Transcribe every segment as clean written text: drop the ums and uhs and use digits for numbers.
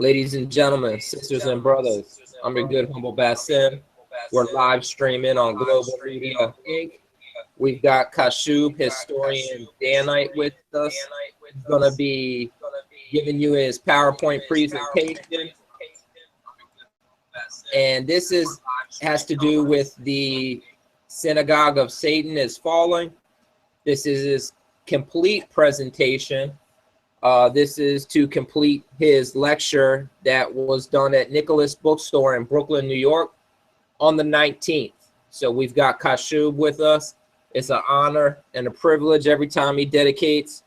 Ladies and gentlemen, sisters and brothers, I'm your good humble Basim. We're live streaming on Global Media Inc. We've got Kashub, historian Danite, with us. He's going to be giving you his PowerPoint presentation. And this has to do with the Synagogue of Satan is falling. This is his complete presentation. This is to complete his lecture that was done at Nicholas Bookstore in Brooklyn, New York on the 19th. So we've got Kashub with us. It's an honor and a privilege every time he dedicates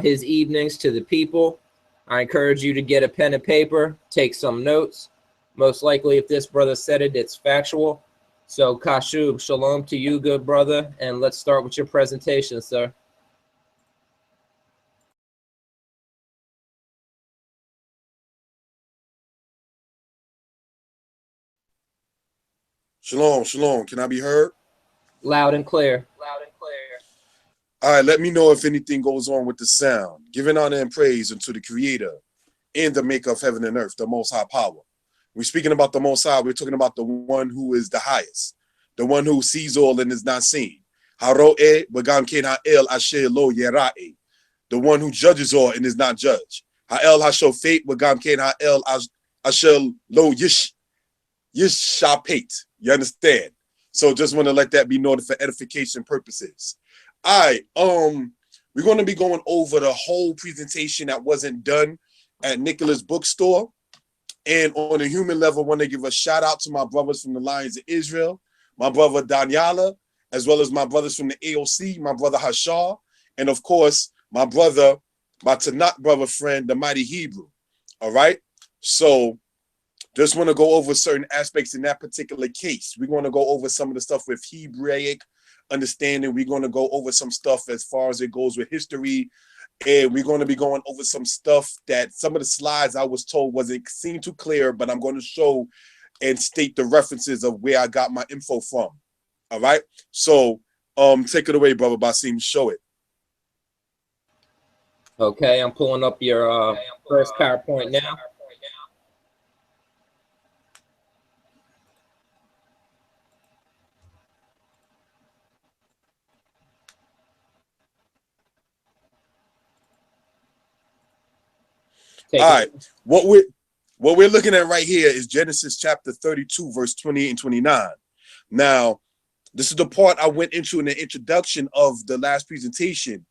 his evenings to the people. I encourage you to get a pen and paper, take some notes. Most likely, if this brother said it, it's factual. So Kashub, shalom to you, good brother, and let's start with your presentation, sir. Shalom, shalom. Can I be heard? Loud and clear. All right, let me know if anything goes on with the sound. Giving honor and praise unto the Creator and the Maker of heaven and earth, the Most High Power. We're speaking about the Most High. We're talking about the one who is the highest, the one who sees all and is not seen. Haro'e begam ken ha'el asher lo yera'e, the one who judges all and is not judged. Ha'el hashofet begam ken ha'el asher lo yishapet. You understand? So just want to let that be noted for edification purposes. All right, we're going to be going over the whole presentation that wasn't done at Nicholas Bookstore. And on a human level, I want to give a shout out to my brothers from the Lions of Israel, my brother Daniela, as well as my brothers from the AOC, my brother Hashar, and of course, my brother, my Tanakh brother friend, the Mighty Hebrew. All right, so just want to go over certain aspects in that particular case. We're going to go over some of the stuff with Hebraic understanding. We're going to go over some stuff as far as it goes with history. And we're going to be going over some stuff that some of the slides I was told wasn't seen too clear, but I'm going to show and state the references of where I got my info from. All right. So take it away, brother Basim. Show it. Okay, I'm pulling up your first PowerPoint now. All right, what we're looking at right here is Genesis chapter 32, verse 28 and 29. Now, this is the part I went into in the introduction of the last presentation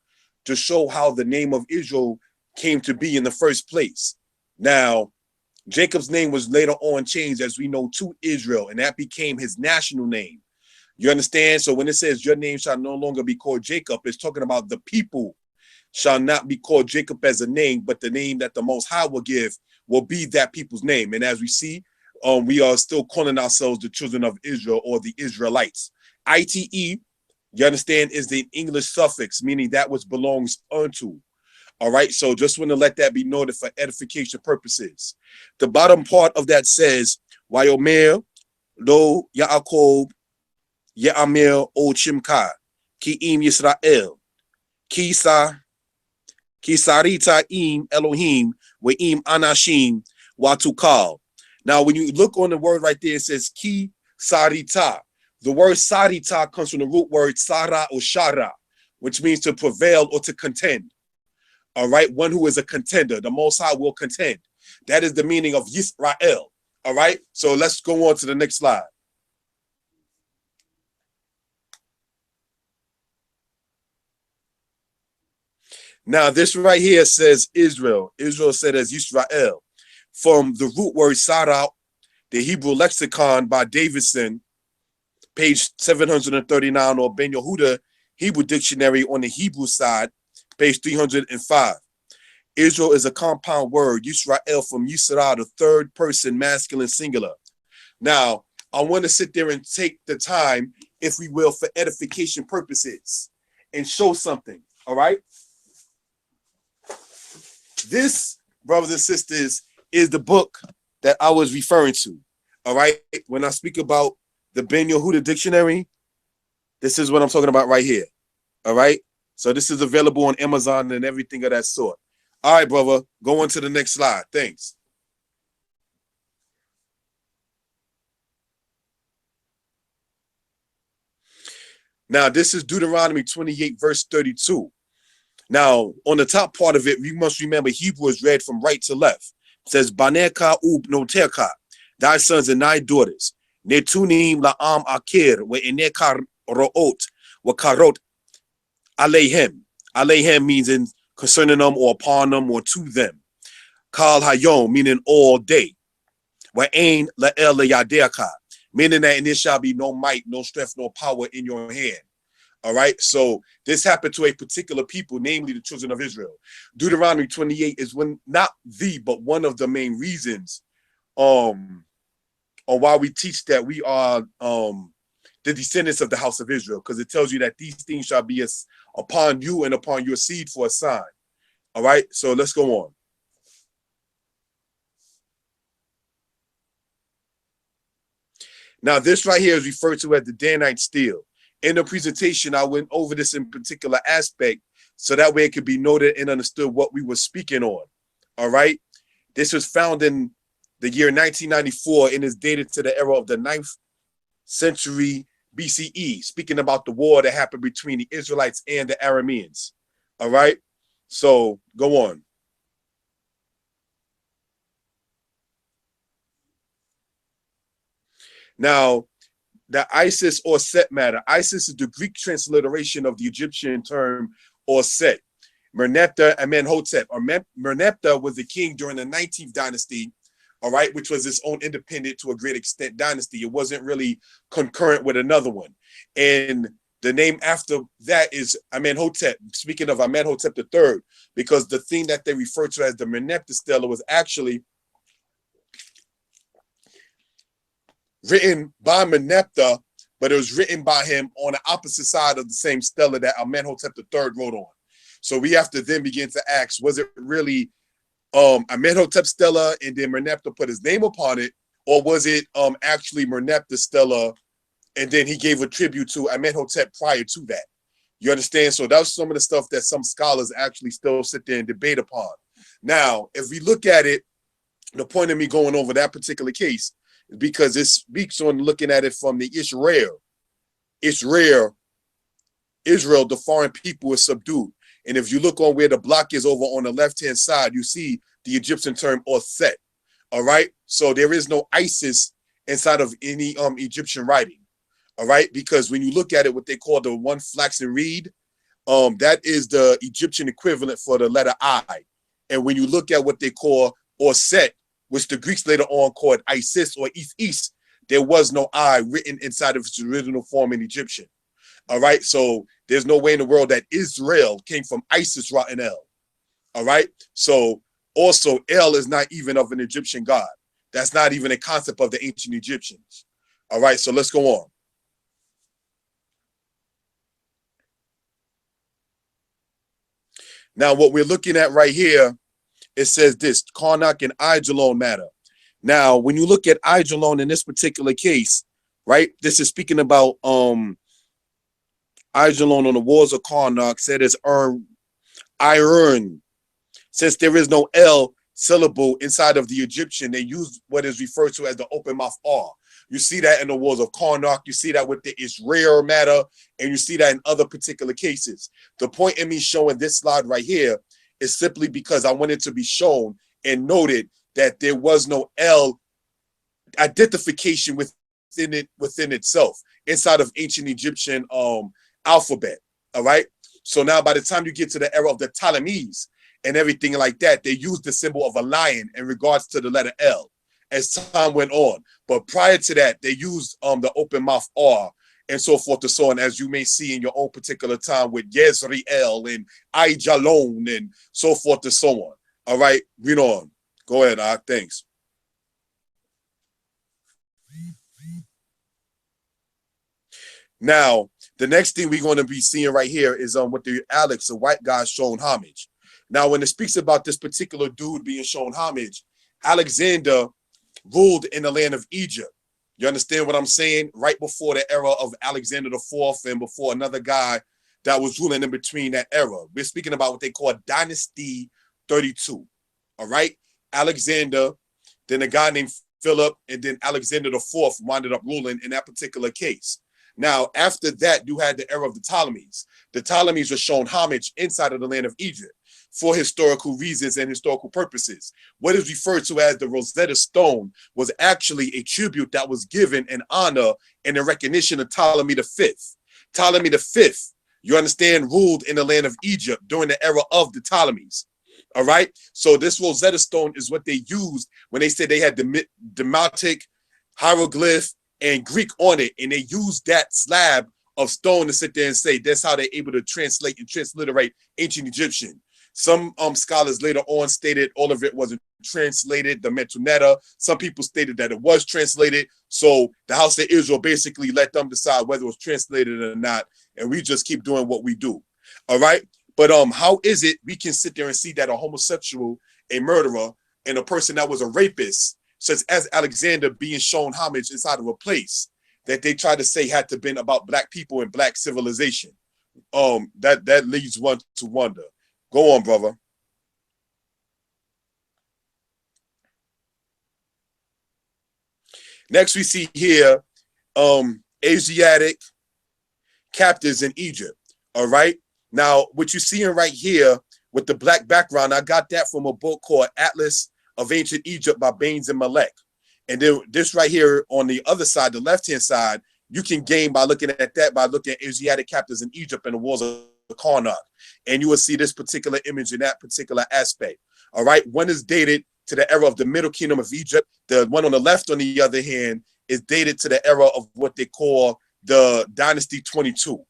to show how the name of Israel came to be in the first place. Now, Jacob's name was later on changed, as we know, to Israel, and that became his national name. You understand? So when it says your name shall no longer be called Jacob, it's talking about the people shall not be called Jacob as a name, but the name that the Most High will give will be that people's name. And as we see, we are still calling ourselves the children of Israel or the Israelites. ITE, you understand, is the English suffix, meaning that which belongs unto. All right, so just want to let that be noted for edification purposes. The bottom part of that says, Wayomer lo Yaakov Ya'amir o Chimka Ki im Yisrael Kisarita im Elohim We'im Anashim Watukal. Now, when you look on the word right there, it says Ki Sarita. The word Sarita comes from the root word Sara or Shara, which means to prevail or to contend. All right, one who is a contender, the Most High will contend. That is the meaning of Yisrael. All right, so let's go on to the next slide. Now, this right here says Israel. Israel said as Yisrael. From the root word Sarah, the Hebrew lexicon by Davidson, page 739, or Ben Yehuda Hebrew Dictionary on the Hebrew side, page 305. Israel is a compound word, Yisrael from Yisra, the third person masculine singular. Now, I want to sit there and take the time, if we will, for edification purposes and show something, all right? This, brothers and sisters, is the book that I was referring to, all right? When I speak about the Ben Yehuda Dictionary, this is what I'm talking about right here, all right? So this is available on Amazon and everything of that sort. All right, brother, go on to the next slide. Thanks. Now, this is Deuteronomy 28, verse 32. Now, on the top part of it, we must remember Hebrew is read from right to left. It says, Baneka ub noterka, thy sons and thy daughters. Netunim la'am akir, wa eneka ro'ot, wa karot aleihem. Aleihem means in concerning them or upon them or to them. Kal hayom, meaning all day. Wa ain la'el le'yaderka, meaning that there shall be no might, no strength, no power in your hand. All right, so this happened to a particular people, namely the children of Israel. Deuteronomy 28 is but one of the main reasons on why we teach that we are the descendants of the house of Israel, because it tells you that these things shall be upon you and upon your seed for a sign. All right, so let's go on. Now, this right here is referred to as the Danite steel. In the presentation, I went over this in particular aspect so that way it could be noted and understood what we were speaking on. All right. This was found in the year 1994 and is dated to the era of the 9th century BCE, speaking about the war that happened between the Israelites and the Arameans. All right. So go on. Now, the Isis or Set matter. Isis is the Greek transliteration of the Egyptian term or Set. Merneptah Amenhotep. Merneptah was the king during the 19th dynasty, all right, which was its own independent to a great extent dynasty. It wasn't really concurrent with another one. And the name after that is Amenhotep. Speaking of Amenhotep III, because the thing that they refer to as the Merneptah stela was actually written by Merneptah, but it was written by him on the opposite side of the same stela that Amenhotep III wrote on. So we have to then begin to ask, was it really Amenhotep stela and then Merneptah put his name upon it, or was it actually Merneptah stela and then he gave a tribute to Amenhotep prior to that? You understand? So that was some of the stuff that some scholars actually still sit there and debate upon. Now, if we look at it, the point of me going over that particular case is because it speaks on looking at it from the Israel, the foreign people is subdued. And if you look on where the block is over on the left-hand side, you see the Egyptian term or Set. All right. So there is no Isis inside of any Egyptian writing. All right. Because when you look at it, what they call the one flaxen reed, that is the Egyptian equivalent for the letter I. And when you look at what they call or Set, which the Greeks later on called Isis or East, there was no I written inside of its original form in Egyptian. All right. So there's no way in the world that Israel came from Isis, Ra, and El. All right. So also El is not even of an Egyptian god. That's not even a concept of the ancient Egyptians. All right. So let's go on. Now, what we're looking at right here, it says this, Karnak and Ajalon matter. Now, when you look at Ajalon in this particular case, right, this is speaking about Ajalon on the walls of Karnak, said as iron. Since there is no L syllable inside of the Egyptian, they use what is referred to as the open mouth R. You see that in the walls of Karnak, you see that with the Israel matter, and you see that in other particular cases. The point in me showing this slide right here is simply because I wanted to be shown and noted that there was no L identification within itself inside of ancient Egyptian alphabet. All right. So now by the time you get to the era of the Ptolemies and everything like that, they used the symbol of a lion in regards to the letter L as time went on. But prior to that, they used the open mouth R and so forth and so on, as you may see in your own particular time with Yezreel and Aijalon and so forth and so on. All right, read on. Go ahead, thanks. Now, the next thing we're going to be seeing right here is what the Alex, a white guy, shown homage. Now, when it speaks about this particular dude being shown homage, Alexander ruled in the land of Egypt. You understand what I'm saying? Right before the era of Alexander IV and before another guy that was ruling in between that era. We're speaking about what they call Dynasty 32. All right? Alexander, then a guy named Philip, and then Alexander IV winded up ruling in that particular case. Now, after that, you had the era of the Ptolemies. The Ptolemies were shown homage inside of the land of Egypt for historical reasons and historical purposes. What is referred to as the Rosetta Stone was actually a tribute that was given in honor and in recognition of Ptolemy V. Ptolemy V, you understand, ruled in the land of Egypt during the era of the Ptolemies. All right. So this Rosetta Stone is what they used when they said they had the Demotic, hieroglyph, and Greek on it, and they used that slab of stone to sit there and say that's how they're able to translate and transliterate ancient Egyptian. Some scholars later on stated all of it wasn't translated, the Metuneta. Some people stated that it was translated. So the House of Israel basically let them decide whether it was translated or not, and we just keep doing what we do. All right. But how is it we can sit there and see that a homosexual, a murderer, and a person that was a rapist, such as Alexander, being shown homage inside of a place that they try to say had to been about black people and black civilization? That leads one to wonder. Go on, brother. Next, we see here Asiatic captives in Egypt. All right. Now, what you're seeing right here with the black background, I got that from a book called Atlas of Ancient Egypt by Baines and Malek. And then this right here on the other side, the left-hand side, you can gain by looking at that, by looking at Asiatic captives in Egypt and the wars of Karnak. And you will see this particular image in that particular aspect. All right. One is dated to the era of the Middle Kingdom of Egypt. The one on the left, on the other hand, is dated to the era of what they call the Dynasty 22.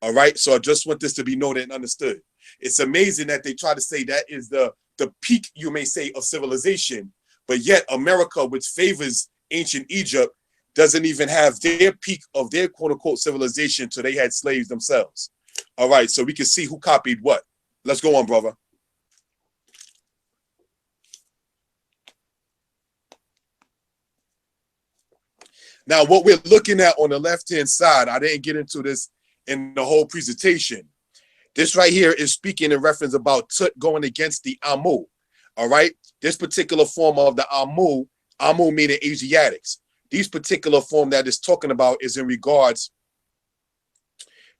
All right. So I just want this to be noted and understood. It's amazing that they try to say that is the peak, you may say, of civilization, but yet America, which favors ancient Egypt, doesn't even have their peak of their quote unquote civilization till they had slaves themselves. All right. So we can see who copied what. Let's go on, brother. Now, what we're looking at on the left-hand side, I didn't get into this in the whole presentation. This right here is speaking in reference about Tut going against the Amu. All right. This particular form of the Amu meaning Asiatics. These particular form that is talking about is in regards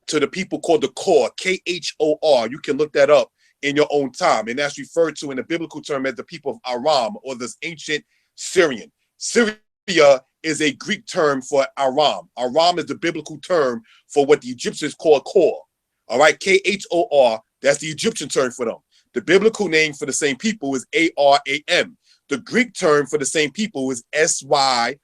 to the people called the Khor, Khor. You can look that up in your own time. And that's referred to in the biblical term as the people of Aram, or this ancient Syrian. Syria is a Greek term for Aram. Aram is the biblical term for what the Egyptians call Khor. All right, Khor, that's the Egyptian term for them. The biblical name for the same people is Aram. The Greek term for the same people is Syria.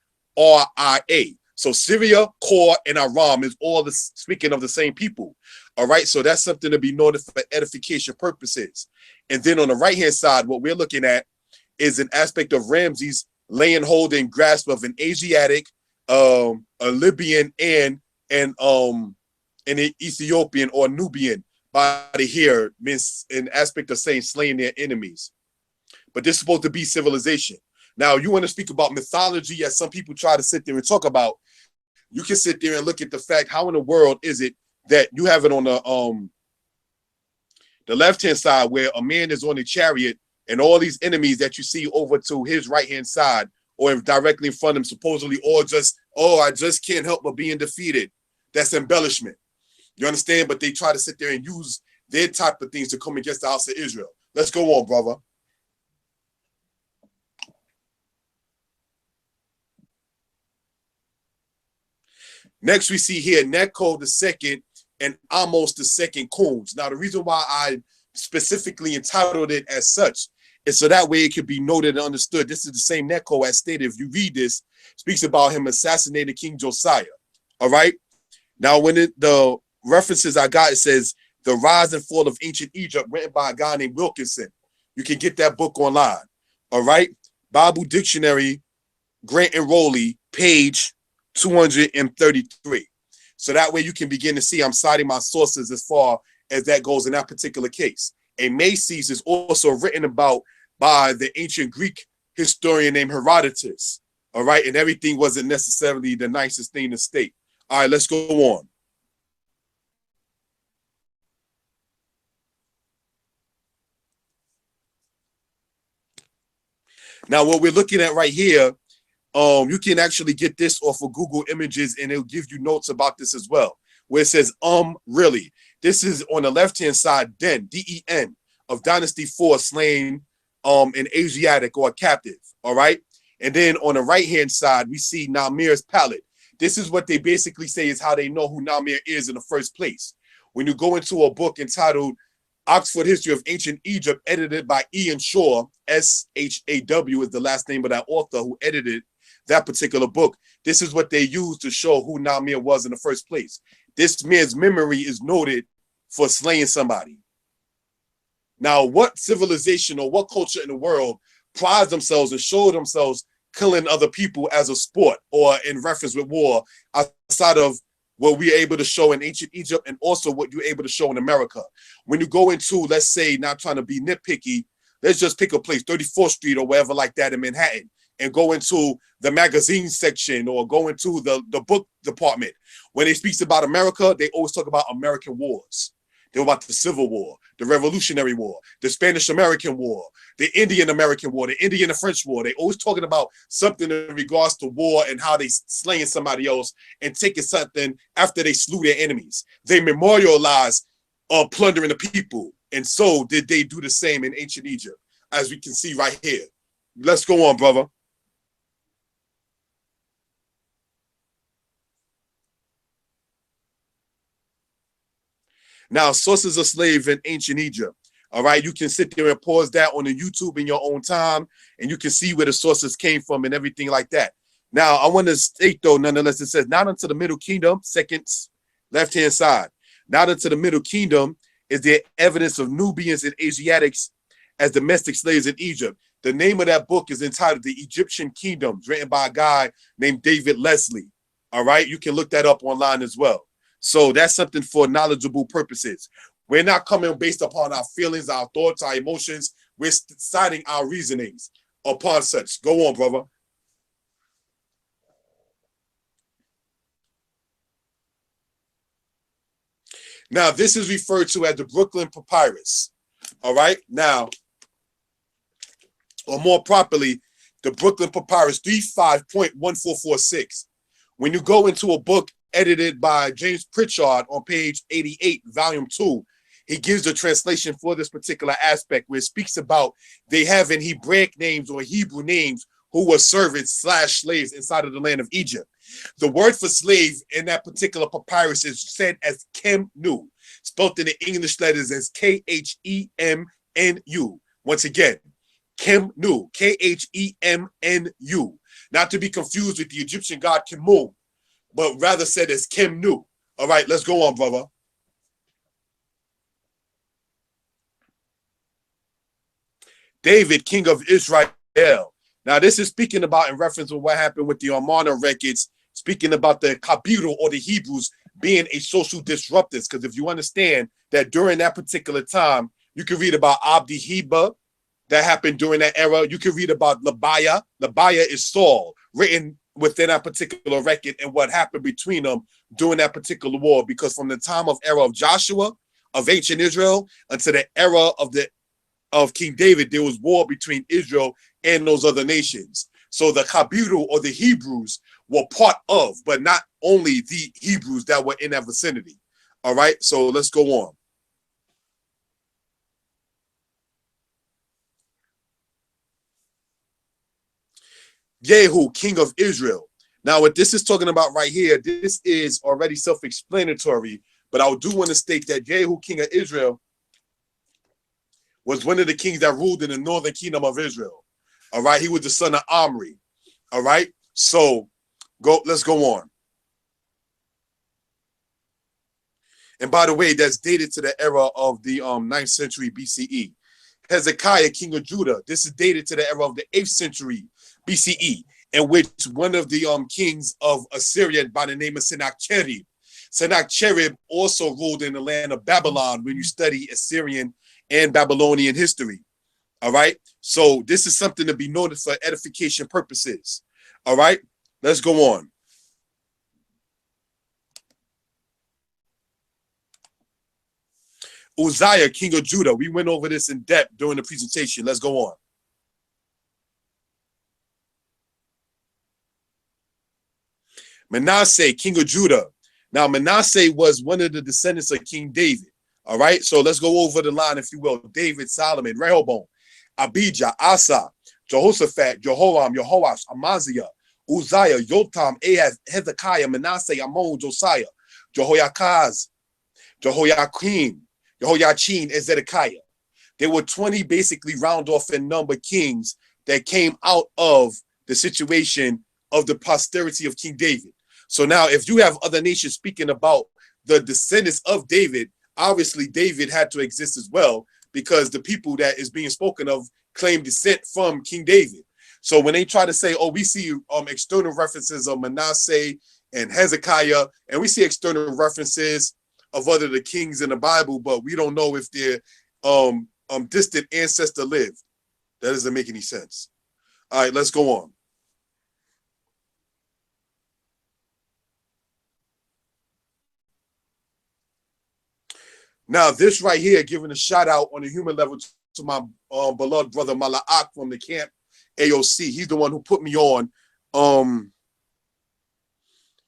So Syria, Khor, and Aram is all speaking of the same people. All right, so that's something to be noted for edification purposes. And then on the right-hand side, what we're looking at is an aspect of Ramses laying hold and grasp of an Asiatic, a Libyan, and an Ethiopian or Nubian body here, means an aspect of saying slaying their enemies. But this is supposed to be civilization. Now, you want to speak about mythology, as some people try to sit there and talk about. You can sit there and look at the fact, how in the world is it that you have it on the left-hand side where a man is on a chariot and all these enemies that you see over to his right-hand side or directly in front of him, supposedly, or just, oh, I just can't help but being defeated. That's embellishment. You understand? But they try to sit there and use their type of things to come against the house of Israel. Let's go on, brother. Next, we see here Necho II and Amos II Coons. Now, the reason why I specifically entitled it as such is so that way it could be noted and understood. This is the same Necho as stated. If you read this, speaks about him assassinating King Josiah. All right. Now, when the references I got, it says The Rise and Fall of Ancient Egypt, written by a guy named Wilkinson. You can get that book online. All right. Bible Dictionary, Grant and Rowley, page 233. So that way you can begin to see I'm citing my sources as far as that goes in that particular case. A Macy's is also written about by the ancient Greek historian named Herodotus. All right. And everything wasn't necessarily the nicest thing to state. All right, let's go on. Now, what we're looking at right here You can actually get this off of Google Images, and it'll give you notes about this as well, where it says, really. This is on the left-hand side, Den, of Dynasty 4 slain an Asiatic or a captive, all right? And then on the right-hand side, we see Namir's palette. This is what they basically say is how they know who Namir is in the first place. When you go into a book entitled Oxford History of Ancient Egypt, edited by Ian Shaw, S-H-A-W is the last name of that author who edited that particular book. This is what they use to show who Namir was in the first place. This man's memory is noted for slaying somebody. Now, what civilization or what culture in the world prides themselves and show themselves killing other people as a sport or in reference with war outside of what we're able to show in ancient Egypt and also what you're able to show in America? When you go into, let's say, not trying to be nitpicky, let's just pick a place, 34th Street or wherever like that in Manhattan, and go into the magazine section or go into the book department. When they speak about America, they always talk about American wars. They were about the Civil War, the Revolutionary War, the Spanish-American War, the Indian-American War, the Indian-French War. They always talking about something in regards to war and how they slaying somebody else and taking something after they slew their enemies. They memorialize plundering the people. And so did they do the same in ancient Egypt, as we can see right here. Let's go on, brother. Now, sources of slave in ancient Egypt. All right, you can sit there and pause that on the YouTube in your own time, and you can see where the sources came from and everything like that. Now, I want to state, though, nonetheless, it says, not unto the Middle Kingdom, second left-hand side. Not unto the Middle Kingdom is there evidence of Nubians and Asiatics as domestic slaves in Egypt. The name of that book is entitled The Egyptian Kingdoms, written by a guy named David Leslie. All right, you can look that up online as well. So that's something for knowledgeable purposes. We're not coming based upon our feelings, our thoughts, our emotions. We're citing our reasonings upon such. Go on, brother. Now, this is referred to as the Brooklyn Papyrus. All right. Now, or more properly, the Brooklyn Papyrus 35.1446. When you go into a book edited by James Pritchard on page 88, volume 2, he gives the translation for this particular aspect where it speaks about they having Hebraic names or Hebrew names who were servants / slaves inside of the land of Egypt. The word for slave in that particular papyrus is said as Kemnu, spelled in the English letters as Khemnu. Once again, Kemnu, Khemnu, not to be confused with the Egyptian god Kemu, but rather said as Kemnu. All right, let's go on, brother. David, king of Israel. Now, this is speaking about in reference to what happened with the Amarna records, speaking about the Kabiru or the Hebrews being a social disruptors. Because if you understand that during that particular time, you can read about Abdi Heba that happened during that era. You can read about Labaya. Labaya is Saul, written within that particular record and what happened between them during that particular war. Because from the time of era of Joshua, of ancient Israel, until the era of King David, there was war between Israel and those other nations. So the Kabiru or the Hebrews were part of, but not only the Hebrews that were in that vicinity. All right, so let's go on. Jehu, king of Israel. Now, what this is talking about right here, this is already self-explanatory, but I do want to state that Jehu, king of Israel, was one of the kings that ruled in the northern kingdom of Israel. All right, he was the son of Omri. All right, so let's go on. And by the way, that's dated to the era of the 9th century BCE. Hezekiah, king of Judah, this is dated to the era of the 8th century BCE, in which one of the kings of Assyria by the name of Sennacherib. Sennacherib also ruled in the land of Babylon when you study Assyrian and Babylonian history. All right, so this is something to be noted for edification purposes. All right, let's go on. Uzziah, king of Judah. We went over this in depth during the presentation. Let's go on. Manasseh, king of Judah. Now, Manasseh was one of the descendants of King David. All right, so let's go over the line, if you will. David, Solomon, Rehoboam, Abijah, Asa, Jehoshaphat, Jehoram, Jehoash, Amaziah, Uzziah, Jotham, Ahaz, Hezekiah, Manasseh, Ammon, Josiah, Jehoiakaz, Jehoiakim, Jehoiachin, and Zedekiah. There were 20 basically round off in number kings that came out of the situation of the posterity of King David. So now if you have other nations speaking about the descendants of David, obviously David had to exist as well, because the people that is being spoken of claim descent from King David. So when they try to say, oh, we see external references of Manasseh and Hezekiah, and we see external references of other the kings in the Bible, but we don't know if their distant ancestor lived. That doesn't make any sense. All right, let's go on. Now, this right here, giving a shout out on a human level to my beloved brother Mala'ak from the camp AOC. He's the one who put me on.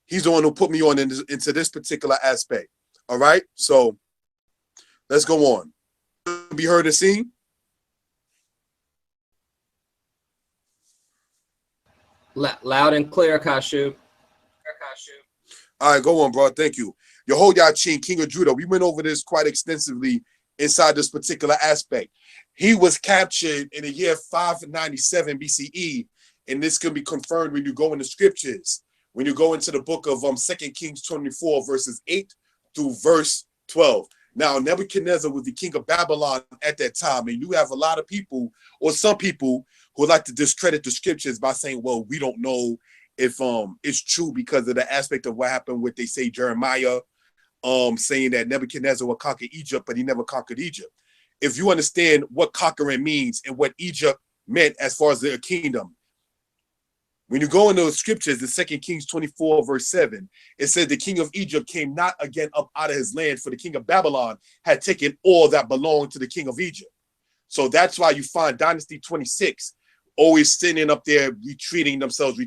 He's the one who put me on into this particular aspect. All right, so let's go on. Be heard and seen. Loud and clear, Kashub. All right, go on, bro. Thank you. Jehoiachin, king of Judah. We went over this quite extensively inside this particular aspect. He was captured in the year 597 BCE, and this can be confirmed when you go in the scriptures. When you go into the book of 2 Kings 24, verses 8 through verse 12. Now, Nebuchadnezzar was the king of Babylon at that time, and you have a lot of people, or some people, who like to discredit the scriptures by saying, well, we don't know if it's true because of the aspect of what happened with, they say, Jeremiah, saying that Nebuchadnezzar will conquer Egypt, but he never conquered Egypt. If you understand what conquering means and what Egypt meant as far as their kingdom, when you go into the scriptures, the 2 Kings 24, verse 7, it said the king of Egypt came not again up out of his land, for the king of Babylon had taken all that belonged to the king of Egypt. So that's why you find Dynasty 26 always sitting up there retreating themselves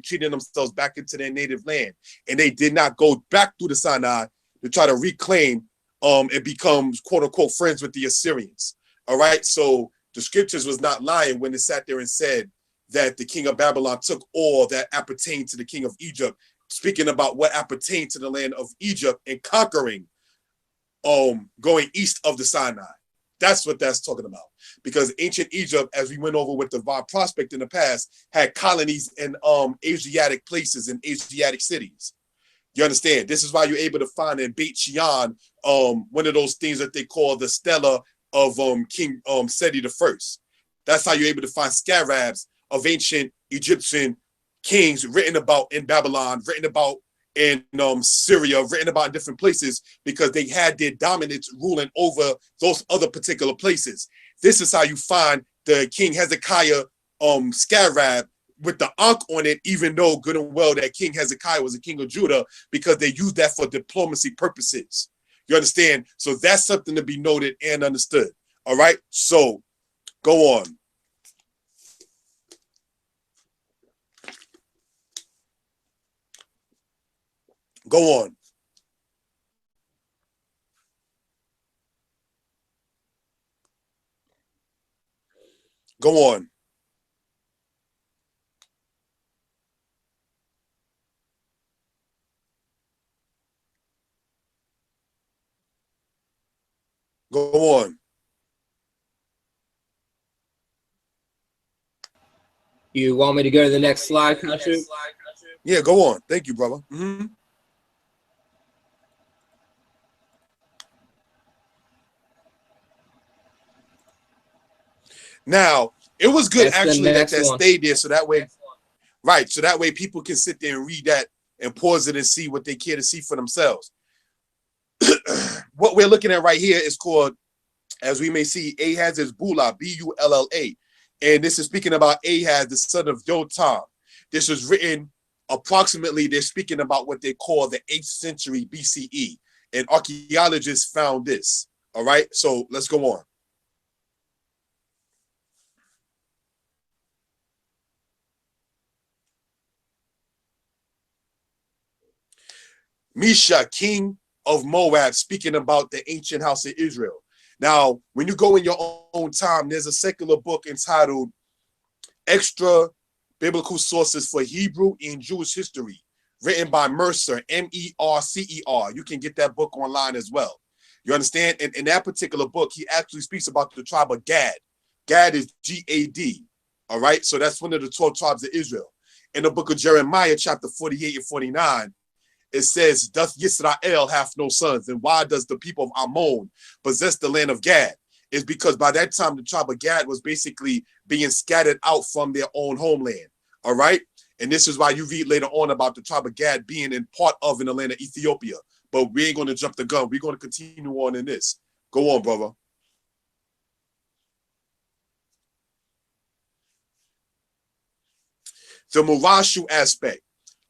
back into their native land. And they did not go back through the Sinai to try to reclaim and become, quote unquote, friends with the Assyrians. All right. So the scriptures was not lying when it sat there and said that the king of Babylon took all that appertained to the king of Egypt, speaking about what appertained to the land of Egypt and conquering, going east of the Sinai. That's what that's talking about. Because ancient Egypt, as we went over with the Var Prospect in the past, had colonies in Asiatic places and Asiatic cities. You understand? This is why you're able to find in Beit Shean, one of those things that they call the Stela of King Seti I. That's how you're able to find scarabs of ancient Egyptian kings written about in Babylon, written about in Syria, written about in different places, because they had their dominance ruling over those other particular places. This is how you find the King Hezekiah scarab with the Ankh on it, even though good and well that King Hezekiah was a king of Judah, because they used that for diplomacy purposes. You understand? So that's something to be noted and understood. All right, so go on. Go on. Go on. Go on. You want me to go to the next slide, Kashub? Yeah, go on. Thank you, brother. Mm-hmm. Now, it was good That's actually that one. stayed there, so that way, right? So that way people can sit there and read that and pause it and see what they care to see for themselves. What we're looking at right here is called, as we may see, Ahaz is Bula, B-U-L-L-A. And this is speaking about Ahaz, the son of Jotham. This was written approximately, they're speaking about what they call the 8th century BCE. And archaeologists found this. All right, so let's go on. Mesha, king of Moab, speaking about the ancient house of Israel. Now, when you go in your own time, there's a secular book entitled Extra Biblical Sources for Hebrew and Jewish History, written by Mercer, Mercer. You can get that book online as well. You understand? In that particular book, he actually speaks about the tribe of Gad. Gad is Gad. All right. So that's one of the 12 tribes of Israel. In the book of Jeremiah, chapter 48 and 49, it says, doth Yisrael have no sons? And why does the people of Ammon possess the land of Gad? It's because by that time, the tribe of Gad was basically being scattered out from their own homeland. All right. And this is why you read later on about the tribe of Gad being in part of in the land of Ethiopia. But we ain't going to jump the gun. We're going to continue on in this. Go on, brother. The Murashu aspect.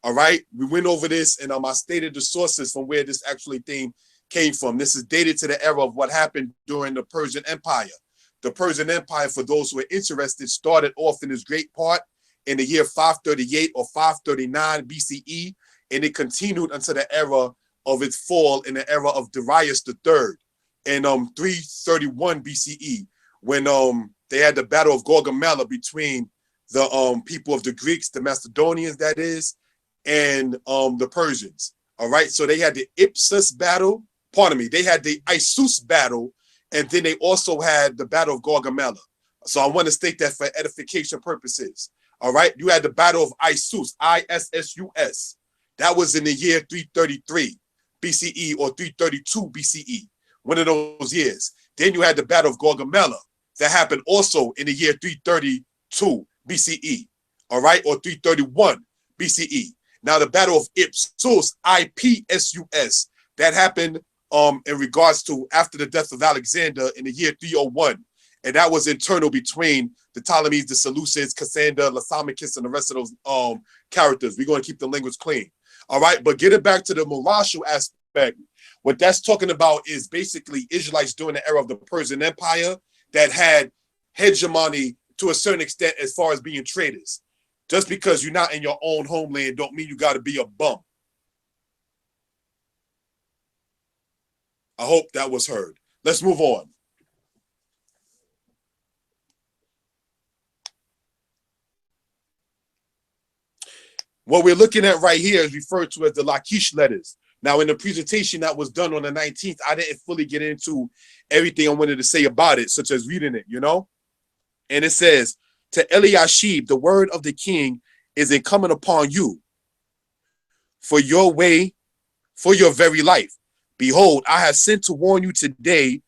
All right. We went over this and I stated the sources from where this actually theme came from. This is dated to the era of what happened during the Persian Empire. The Persian Empire, for those who are interested, started off in this great part in the year 538 or 539 BCE, and it continued until the era of its fall in the era of Darius III in 331 BCE, when they had the Battle of Gaugamela between the people of the Greeks, the Macedonians, that is, and the Persians. All right, so they had the Ipsus battle. Pardon me, they had the Issus battle, and then they also had the Battle of Gaugamela. So I want to state that for edification purposes. All right, you had the Battle of Issus, Issus. That was in the year 333 BCE or 332 BCE, one of those years. Then you had the Battle of Gaugamela that happened also in the year 332 BCE, all right, or 331 BCE. Now the Battle of Ipsus, Ipsus, that happened in regards to after the death of Alexander in the year 301. And that was internal between the Ptolemies, the Seleucids, Cassander, Lysimachus, and the rest of those characters. We're going to keep the language clean. All right, but getting back to the Murashu aspect, what that's talking about is basically Israelites during the era of the Persian Empire that had hegemony to a certain extent as far as being traders. Just because you're not in your own homeland don't mean you got to be a bum. I hope that was heard. Let's move on. What we're looking at right here is referred to as the Lachish letters. Now, in the presentation that was done on the 19th, I didn't fully get into everything I wanted to say about it, such as reading it, you know? And it says, to Eliashib, the word of the king is incumbent upon you for your way, for your very life. Behold, I have sent to warn you today,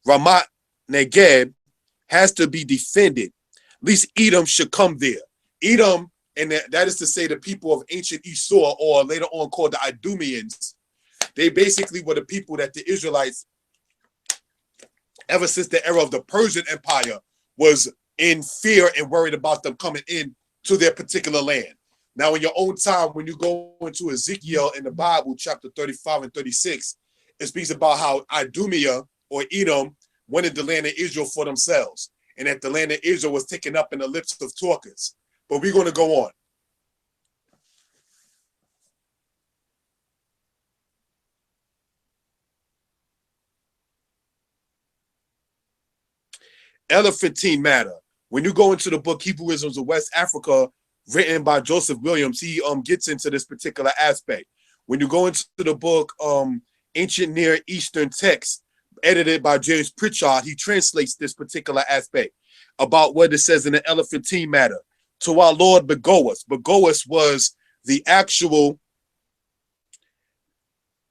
Ramat Negeb has to be defended, lest Edom should come there. Edom, and that is to say the people of ancient Esau, or later on called the Idumeans, they basically were the people that the Israelites, ever since the era of the Persian Empire, was in fear and worried about them coming in to their particular land. Now, in your own time, when you go into Ezekiel in the Bible, chapter 35 and 36, it speaks about how Idumea or Edom wanted the land of Israel for themselves, and that the land of Israel was taken up in the lips of talkers. But we're going to go on. Elephantine matter. When you go into the book Hebrewisms of West Africa, written by Joseph Williams, he gets into this particular aspect. When you go into the book Ancient Near Eastern Texts, edited by James Pritchard, he translates this particular aspect about what it says in the Elephantine matter. To our Lord Begoas. Begoas was the actual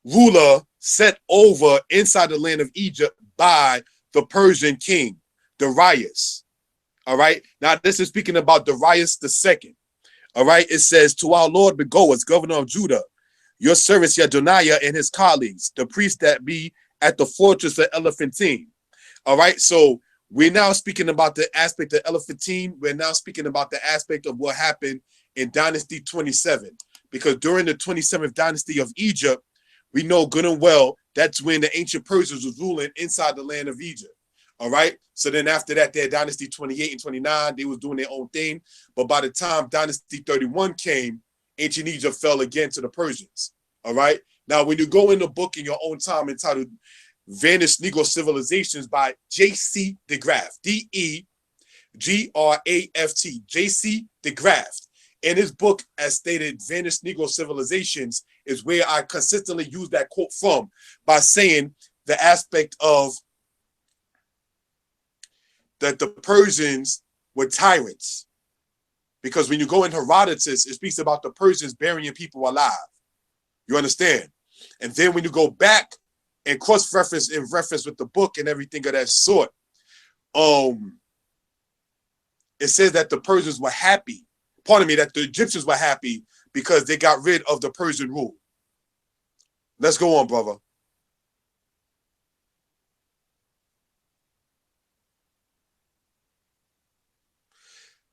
ruler set over inside the land of Egypt by the Persian king, Darius. All right. Now, this is speaking about Darius II. All right. It says, to our Lord Begoas, governor of Judah, your servant Yadoniah and his colleagues, the priests that be at the fortress of Elephantine. All right. So we're now speaking about the aspect of Elephantine. We're now speaking about the aspect of what happened in Dynasty 27. Because during the 27th dynasty of Egypt, we know good and well that's when the ancient Persians was ruling inside the land of Egypt. All right. So then after that, their Dynasty 28 and 29, they was doing their own thing. But by the time Dynasty 31 came, ancient Egypt fell again to the Persians. All right. Now, when you go in the book in your own time entitled Vanished Negro Civilizations by J.C. DeGraff, DeGraft, J.C. DeGraff. In his book, as stated, Vanished Negro Civilizations is where I consistently use that quote from by saying the aspect of that the Persians were tyrants. Because when you go in Herodotus, it speaks about the Persians burying people alive. You understand? And then when you go back and cross-reference in reference with the book and everything of that sort, it says that the Persians were happy. Pardon me, that the Egyptians were happy because they got rid of the Persian rule. Let's go on, brother.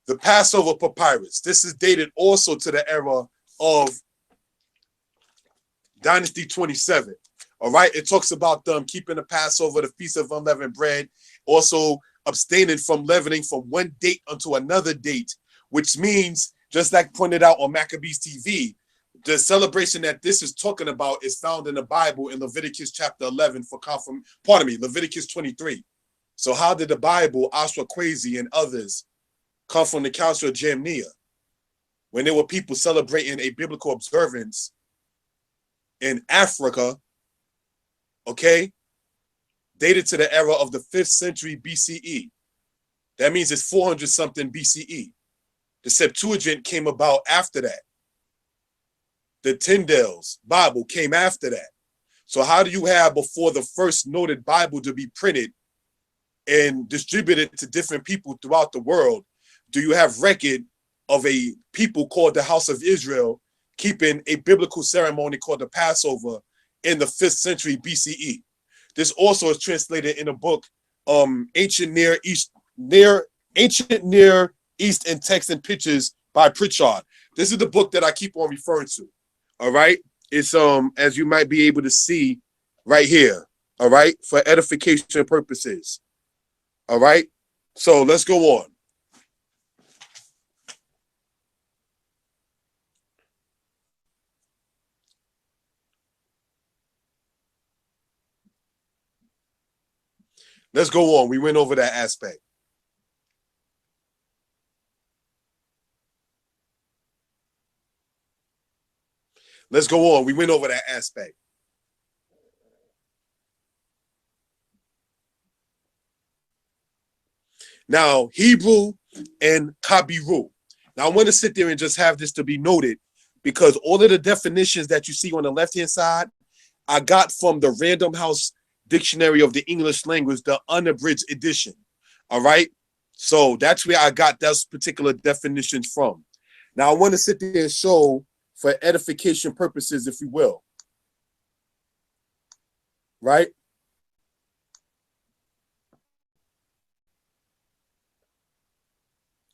The Passover Papyrus. This is dated also to the era of Dynasty 27. All right. It talks about them keeping the Passover, the Feast of Unleavened Bread, also abstaining from leavening from one date unto another date, which means, just like pointed out on Maccabees TV, the celebration that this is talking about is found in the Bible in Leviticus chapter 11 Leviticus 23. So how did the Bible, Osra Kwesi and others, come from the Council of Jamnia when there were people celebrating a biblical observance in Africa, okay, dated to the era of the 5th century BCE? That means it's 400 something BCE. The Septuagint came about after that. The Tyndale's Bible came after that. So how do you have, before the first noted Bible to be printed and distributed to different people throughout the world, do you have record of a people called the House of Israel keeping a biblical ceremony called the Passover in the 5th century BCE? This also is translated in a book, Ancient Near East and Text and Pictures by Pritchard. This is the book that I keep on referring to. All right. It's as you might be able to see right here. All right, for edification purposes. All right. So let's go on. Let's go on. We went over that aspect. Let's go on. We went over that aspect. Now, Hebrew and Kabiru. Now, I want to sit there and just have this to be noted, because all of the definitions that you see on the left-hand side, I got from the Random House Dictionary of the English Language, the unabridged edition. All right. So that's where I got those particular definitions from. Now, I want to sit there and show, for edification purposes, if you will. Right.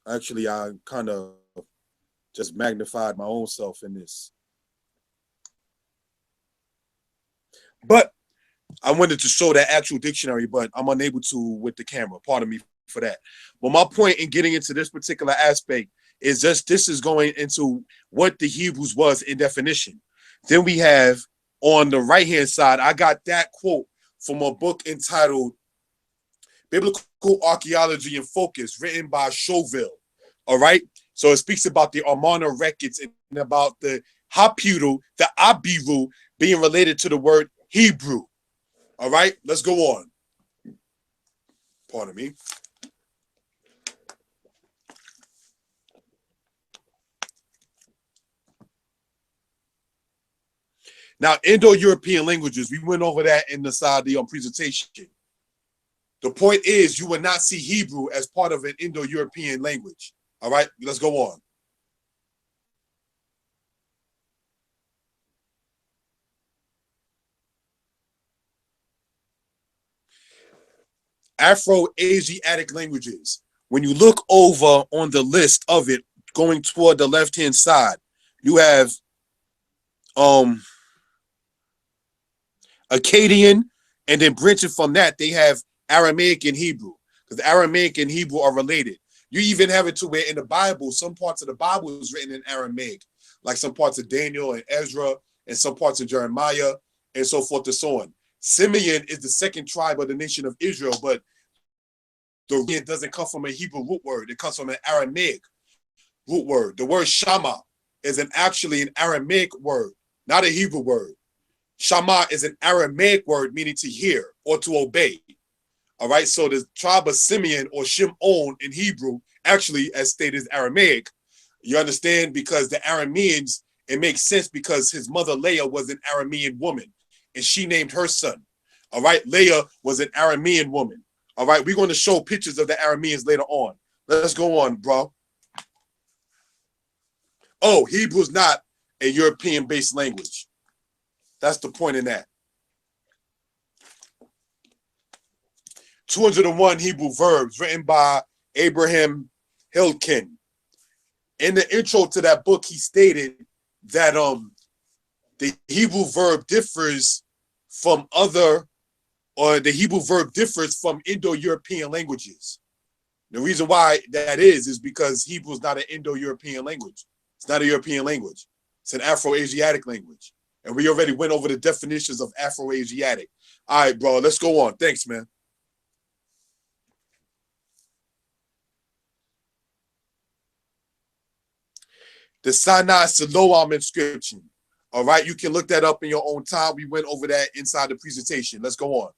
Actually, I kind of just magnified my own self in this. But I wanted to show that actual dictionary, but I'm unable to with the camera. Pardon me for that. But my point in getting into this particular aspect is just this is going into what the Hebrews was in definition. Then we have on the right-hand side, I got that quote from a book entitled Biblical Archaeology and Focus, written by Chauville. All right. So it speaks about the Amarna records and about the Hapiru, the Abiru being related to the word Hebrew. All right. Let's go on. Pardon me. Now, Indo-European languages, we went over that in the side of the presentation. The point is, you will not see Hebrew as part of an Indo-European language. All right, let's go on. Afro-Asiatic languages. When you look over on the list of it, going toward the left-hand side, you have Akkadian, and then branching from that, they have Aramaic and Hebrew, because Aramaic and Hebrew are related. You even have it to where in the Bible, some parts of the Bible is written in Aramaic, like some parts of Daniel and Ezra and some parts of Jeremiah, and so forth and so on. Simeon is the second tribe of the nation of Israel, but the root doesn't come from a Hebrew root word. It comes from an Aramaic root word. The word Shama is actually an Aramaic word, not a Hebrew word. Shama is an Aramaic word meaning to hear or to obey. All right, so the tribe of Simeon or Shimon in Hebrew, actually, as stated, is Aramaic. You understand? Because the Arameans, it makes sense because his mother Leah was an Aramean woman, and she named her son. All right, Leah was an Aramean woman. All right, we're going to show pictures of the Arameans later on. Let's go on, bro. Oh, Hebrew is not a European-based language. That's the point in that. 201 Hebrew verbs written by Abraham Hilkin. In the intro to that book, he stated that the Hebrew verb differs from the Hebrew verb differs from Indo-European languages. The reason why that is because Hebrew is not an Indo-European language. It's not a European language. It's an Afro-Asiatic language. And we already went over the definitions of Afro-Asiatic. All right, bro, let's go on. Thanks, man. The Sinai Siloam inscription. All right, you can look that up in your own time. We went over that inside the presentation. Let's go on.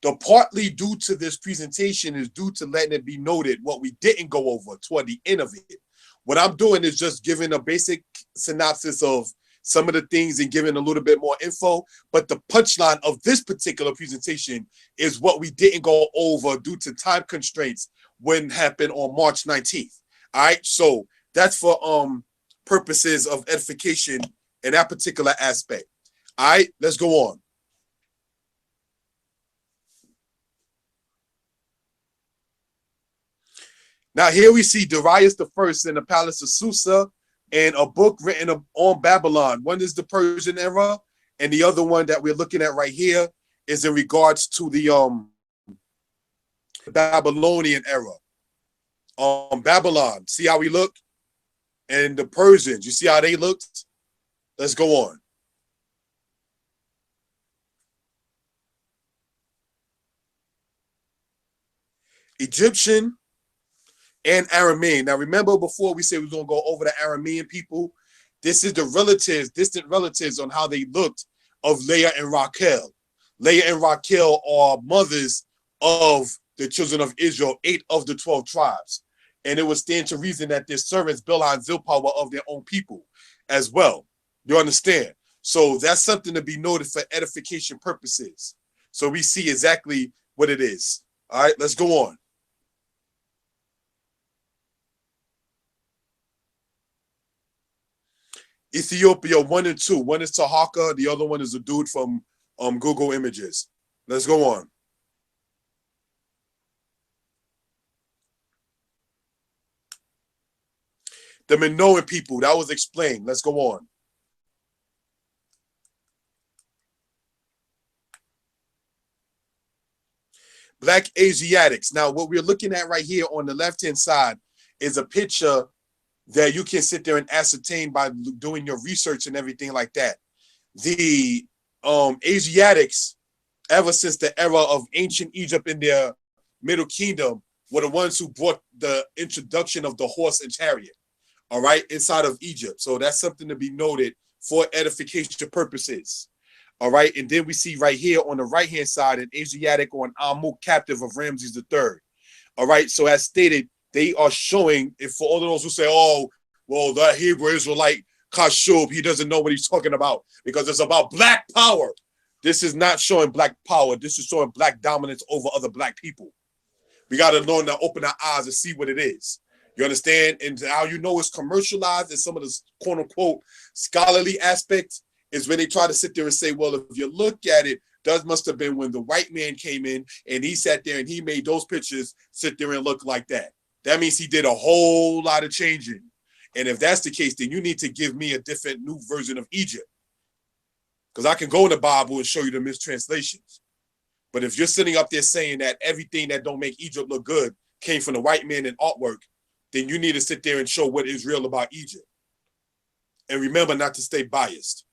The partly due to this presentation is due to letting it be noted what we didn't go over toward the end of it. What I'm doing is just giving a basic synopsis of some of the things and giving a little bit more info. But the punchline of this particular presentation is what we didn't go over due to time constraints when it happened on March 19th. All right, so that's for purposes of edification in that particular aspect. All right, let's go on. Now here we see Darius I in the palace of Susa and a book written on Babylon. One is the Persian era, and the other one that we're looking at right here is in regards to the Babylonian era. Babylon, see how we look? And the Persians, you see how they looked? Let's go on. Egyptian and Aramean. Now remember before we said we were going to go over the Aramean people? This is the relatives, distant relatives on how they looked of Leah and Raquel. Leah and Raquel are mothers of the children of Israel, 8 of the 12 tribes. And it would stand to reason that their servants, Bilhah and Zilpah, were of their own people as well. You understand? So that's something to be noted for edification purposes. So we see exactly what it is. All right, let's go on. Ethiopia 1 and 2. One is Tahaka, the other one is a dude from Google Images. Let's go on. The Minoan people, that was explained. Let's go on. Black Asiatics. Now, what we're looking at right here on the left-hand side is a picture that you can sit there and ascertain by doing your research and everything like that. The Asiatics, ever since the era of ancient Egypt in their Middle Kingdom, were the ones who brought the introduction of the horse and chariot, all right, inside of Egypt. So that's something to be noted for edification purposes, all right? And then we see right here on the right-hand side an Asiatic or an Amuk captive of Ramses III, all right? So as stated, they are showing, if for all of those who say, oh, well, that Hebrew Israelite Kashub, he doesn't know what he's talking about because it's about black power. This is not showing black power. This is showing black dominance over other black people. We got to learn to open our eyes and see what it is. You understand? And how you know it's commercialized and some of the quote unquote scholarly aspects is when they try to sit there and say, well, if you look at it, that must have been when the white man came in and he sat there and he made those pictures sit there and look like that. That means he did a whole lot of changing. And if that's the case, then you need to give me a different new version of Egypt. Because I can go in the Bible and show you the mistranslations. But if you're sitting up there saying that everything that don't make Egypt look good came from the white man in artwork, then you need to sit there and show what is real about Egypt. And remember not to stay biased.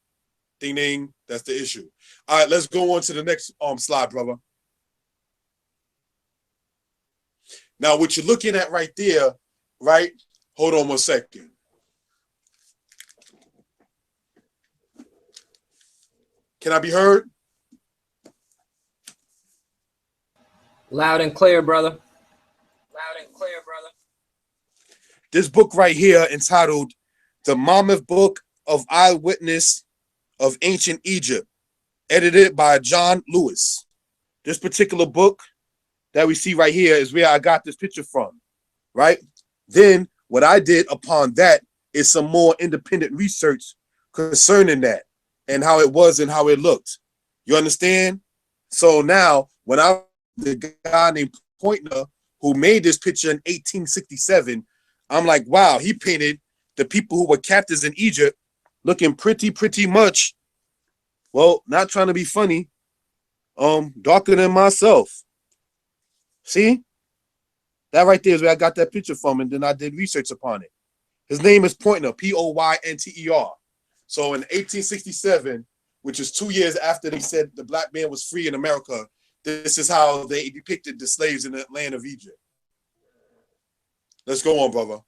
Ding ding, that's the issue. All right, let's go on to the next slide, brother. Now, what you're looking at right there, right? Hold on 1 second. Can I be heard? Loud and clear, brother. Loud and clear, brother. This book right here entitled The Mammoth Book of Eyewitness of Ancient Egypt, edited by John Lewis. This particular book that we see right here is where I got this picture from, right? Then what I did upon that is some more independent research concerning that and how it was and how it looked. You understand? So now when the guy named Pointner who made this picture in 1867, I'm like, wow, he painted the people who were captives in Egypt looking pretty much, well, not trying to be funny, darker than myself. See? That right there is where I got that picture from, and then I did research upon it. His name is Pointner, Poyntner. So in 1867, which is 2 years after they said the black man was free in America, this is how they depicted the slaves in the land of Egypt. Let's go on, brother.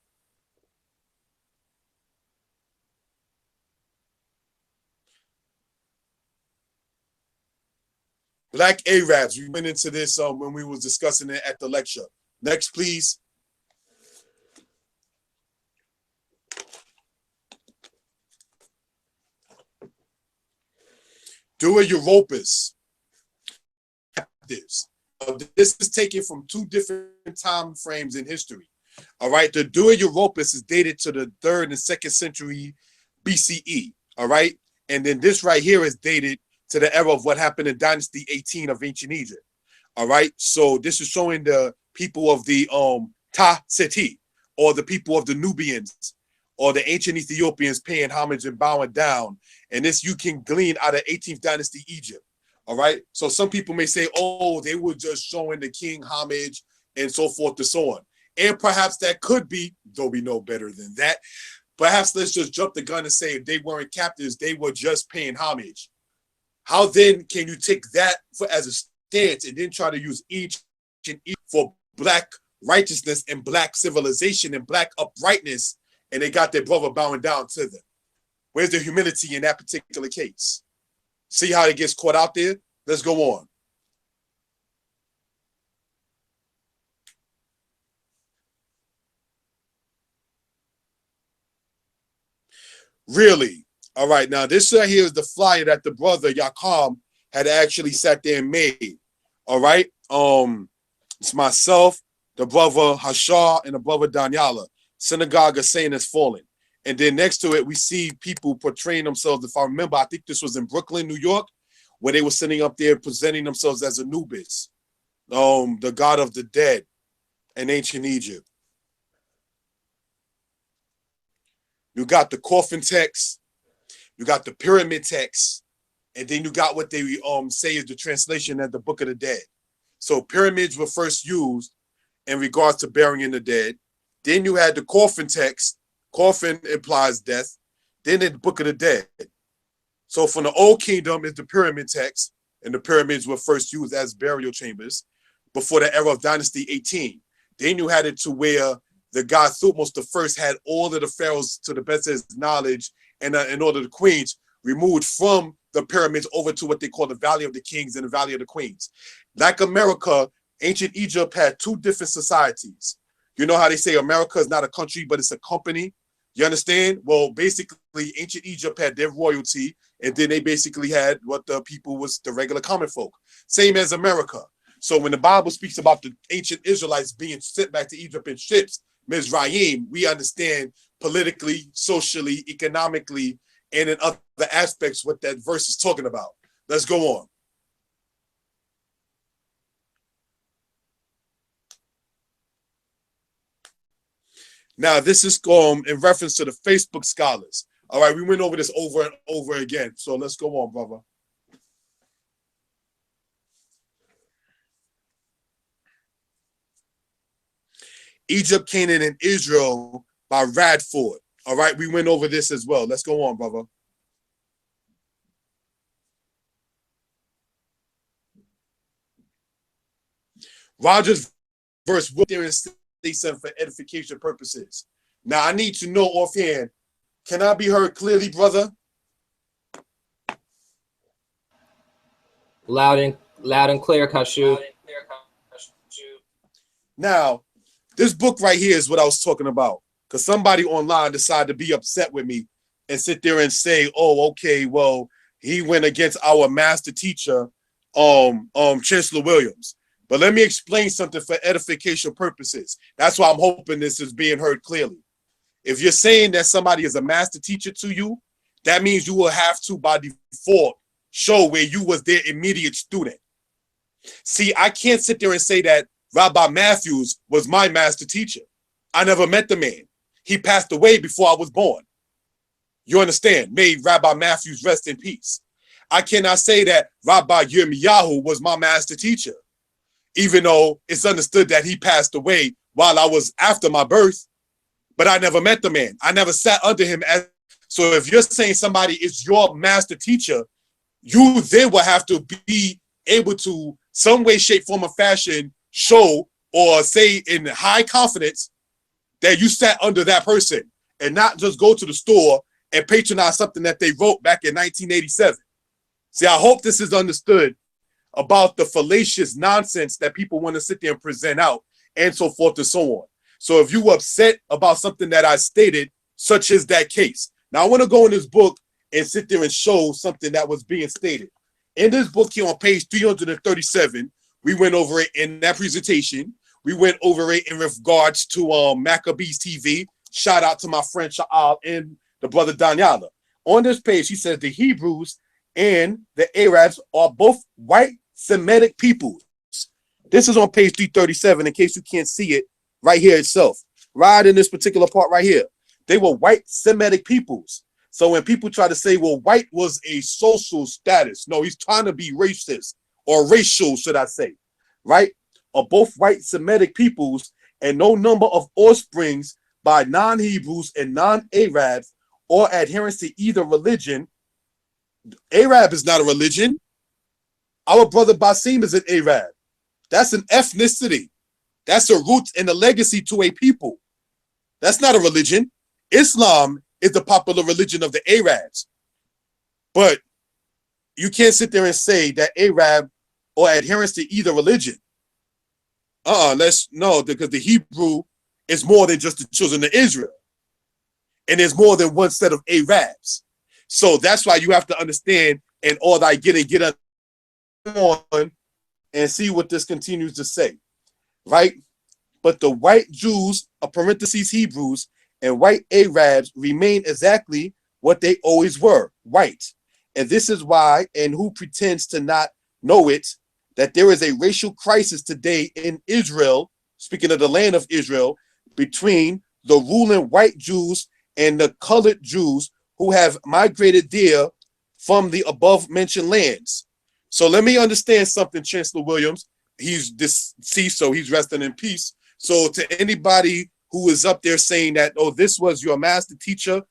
Black Arabs, we went into this when we was discussing it at the lecture. Next, please. Dua Europus. This is taken from 2 different time frames in history. All right, the Dua Europus is dated to the 3rd and 2nd century BCE. All right, and then this right here is dated to the era of what happened in Dynasty 18 of ancient Egypt. All right, so this is showing the people of the Ta Seti, or the people of the Nubians, or the ancient Ethiopians paying homage and bowing down. And this you can glean out of 18th dynasty Egypt. All right, so some people may say, oh, they were just showing the king homage and so forth and so on. And perhaps that could be, though we know better than that. Perhaps let's just jump the gun and say if they weren't captives, they were just paying homage. How then can you take that as a stance and then try to use each for black righteousness and black civilization and black uprightness, and they got their brother bowing down to them? Where's the humility in that particular case? See how it gets caught out there? Let's go on. Really? All right, now this right here is the flyer that the brother Yakam had actually sat there and made. All right. It's myself, the brother Hashar, and the brother Danyala. Synagogue of Satan has fallen. And then next to it, we see people portraying themselves. If I remember, I think this was in Brooklyn, New York, where they were sitting up there presenting themselves as Anubis, the god of the dead in ancient Egypt. You got the coffin text, you got the pyramid text, and then you got what they say is the translation of the Book of the Dead. So pyramids were first used in regards to burying the dead. Then you had the coffin text. Coffin implies death. Then the Book of the Dead. So from the Old Kingdom is the pyramid text, and the pyramids were first used as burial chambers before the era of Dynasty 18. Then you had it to where the god Thutmose I had all of the pharaohs, to the best of his knowledge, and in order the queens, removed from the pyramids over to what they call the Valley of the Kings and the Valley of the Queens. Like America, ancient Egypt had 2 different societies. You know how they say America is not a country, but it's a company? You understand? Well, basically, ancient Egypt had their royalty, and then they basically had what the people was the regular common folk. Same as America. So when the Bible speaks about the ancient Israelites being sent back to Egypt in ships, Mizraim, we understand politically, socially, economically, and in other aspects what that verse is talking about. Let's go on. Now, this is in reference to the Facebook scholars. All right, we went over this over and over again. So let's go on, brother. Egypt, Canaan, and Israel by Radford. All right, we went over this as well. Let's go on, brother. Rogers verse what there is they said for edification purposes. Now I need to know offhand. Can I be heard clearly, brother? Loud and clear, Kashub. Now, this book right here is what I was talking about. Because somebody online decided to be upset with me and sit there and say, oh, okay, well, he went against our master teacher, Chancellor Williams. But let me explain something for edification purposes. That's why I'm hoping this is being heard clearly. If you're saying that somebody is a master teacher to you, that means you will have to, by default, show where you was their immediate student. See, I can't sit there and say that Rabbi Matthews was my master teacher. I never met the man. He passed away before I was born. You understand? May Rabbi Matthews rest in peace. I cannot say that Rabbi Yirmiyahu was my master teacher, even though it's understood that he passed away while I was after my birth, but I never met the man. I never sat under him. So if you're saying somebody is your master teacher, you then will have to be able to, some way, shape, form, or fashion, show or say in high confidence that you sat under that person and not just go to the store and patronize something that they wrote back in 1987. See, I hope this is understood about the fallacious nonsense that people want to sit there and present out and so forth and so on. So if you were upset about something that I stated, such as that case. Now I want to go in this book and sit there and show something that was being stated. In this book here on page 337, we went over it in that presentation. We went over it in regards to Maccabees TV. Shout out to my friend Sha'al and the brother Danyala. On this page, he says the Hebrews and the Arabs are both white Semitic peoples. This is on page 337 in case you can't see it right here itself. Right in this particular part right here. They were white Semitic peoples. So when people try to say, well, white was a social status. No, he's trying to be racist or racial, should I say, right? Are both white Semitic peoples and no number of offsprings by non-Hebrews and non-Arabs or adherents to either religion. Arab is not a religion. Our brother Basim is an Arab. That's an ethnicity. That's a root and a legacy to a people. That's not a religion. Islam is the popular religion of the Arabs. But you can't sit there and say that Arab or adherents to either religion. Because the Hebrew is more than just the children of Israel. And there's more than one set of Arabs. So that's why you have to understand and all that get on and see what this continues to say. Right? But the white Jews, parentheses Hebrews, and white Arabs remain exactly what they always were, white. And this is why, and who pretends to not know it, that there is a racial crisis today in Israel, speaking of the land of Israel, between the ruling white Jews and the colored Jews who have migrated there from the above mentioned lands. So let me understand something, Chancellor Williams. He's deceased, so he's resting in peace. So to anybody who is up there saying that, oh, this was your master teacher,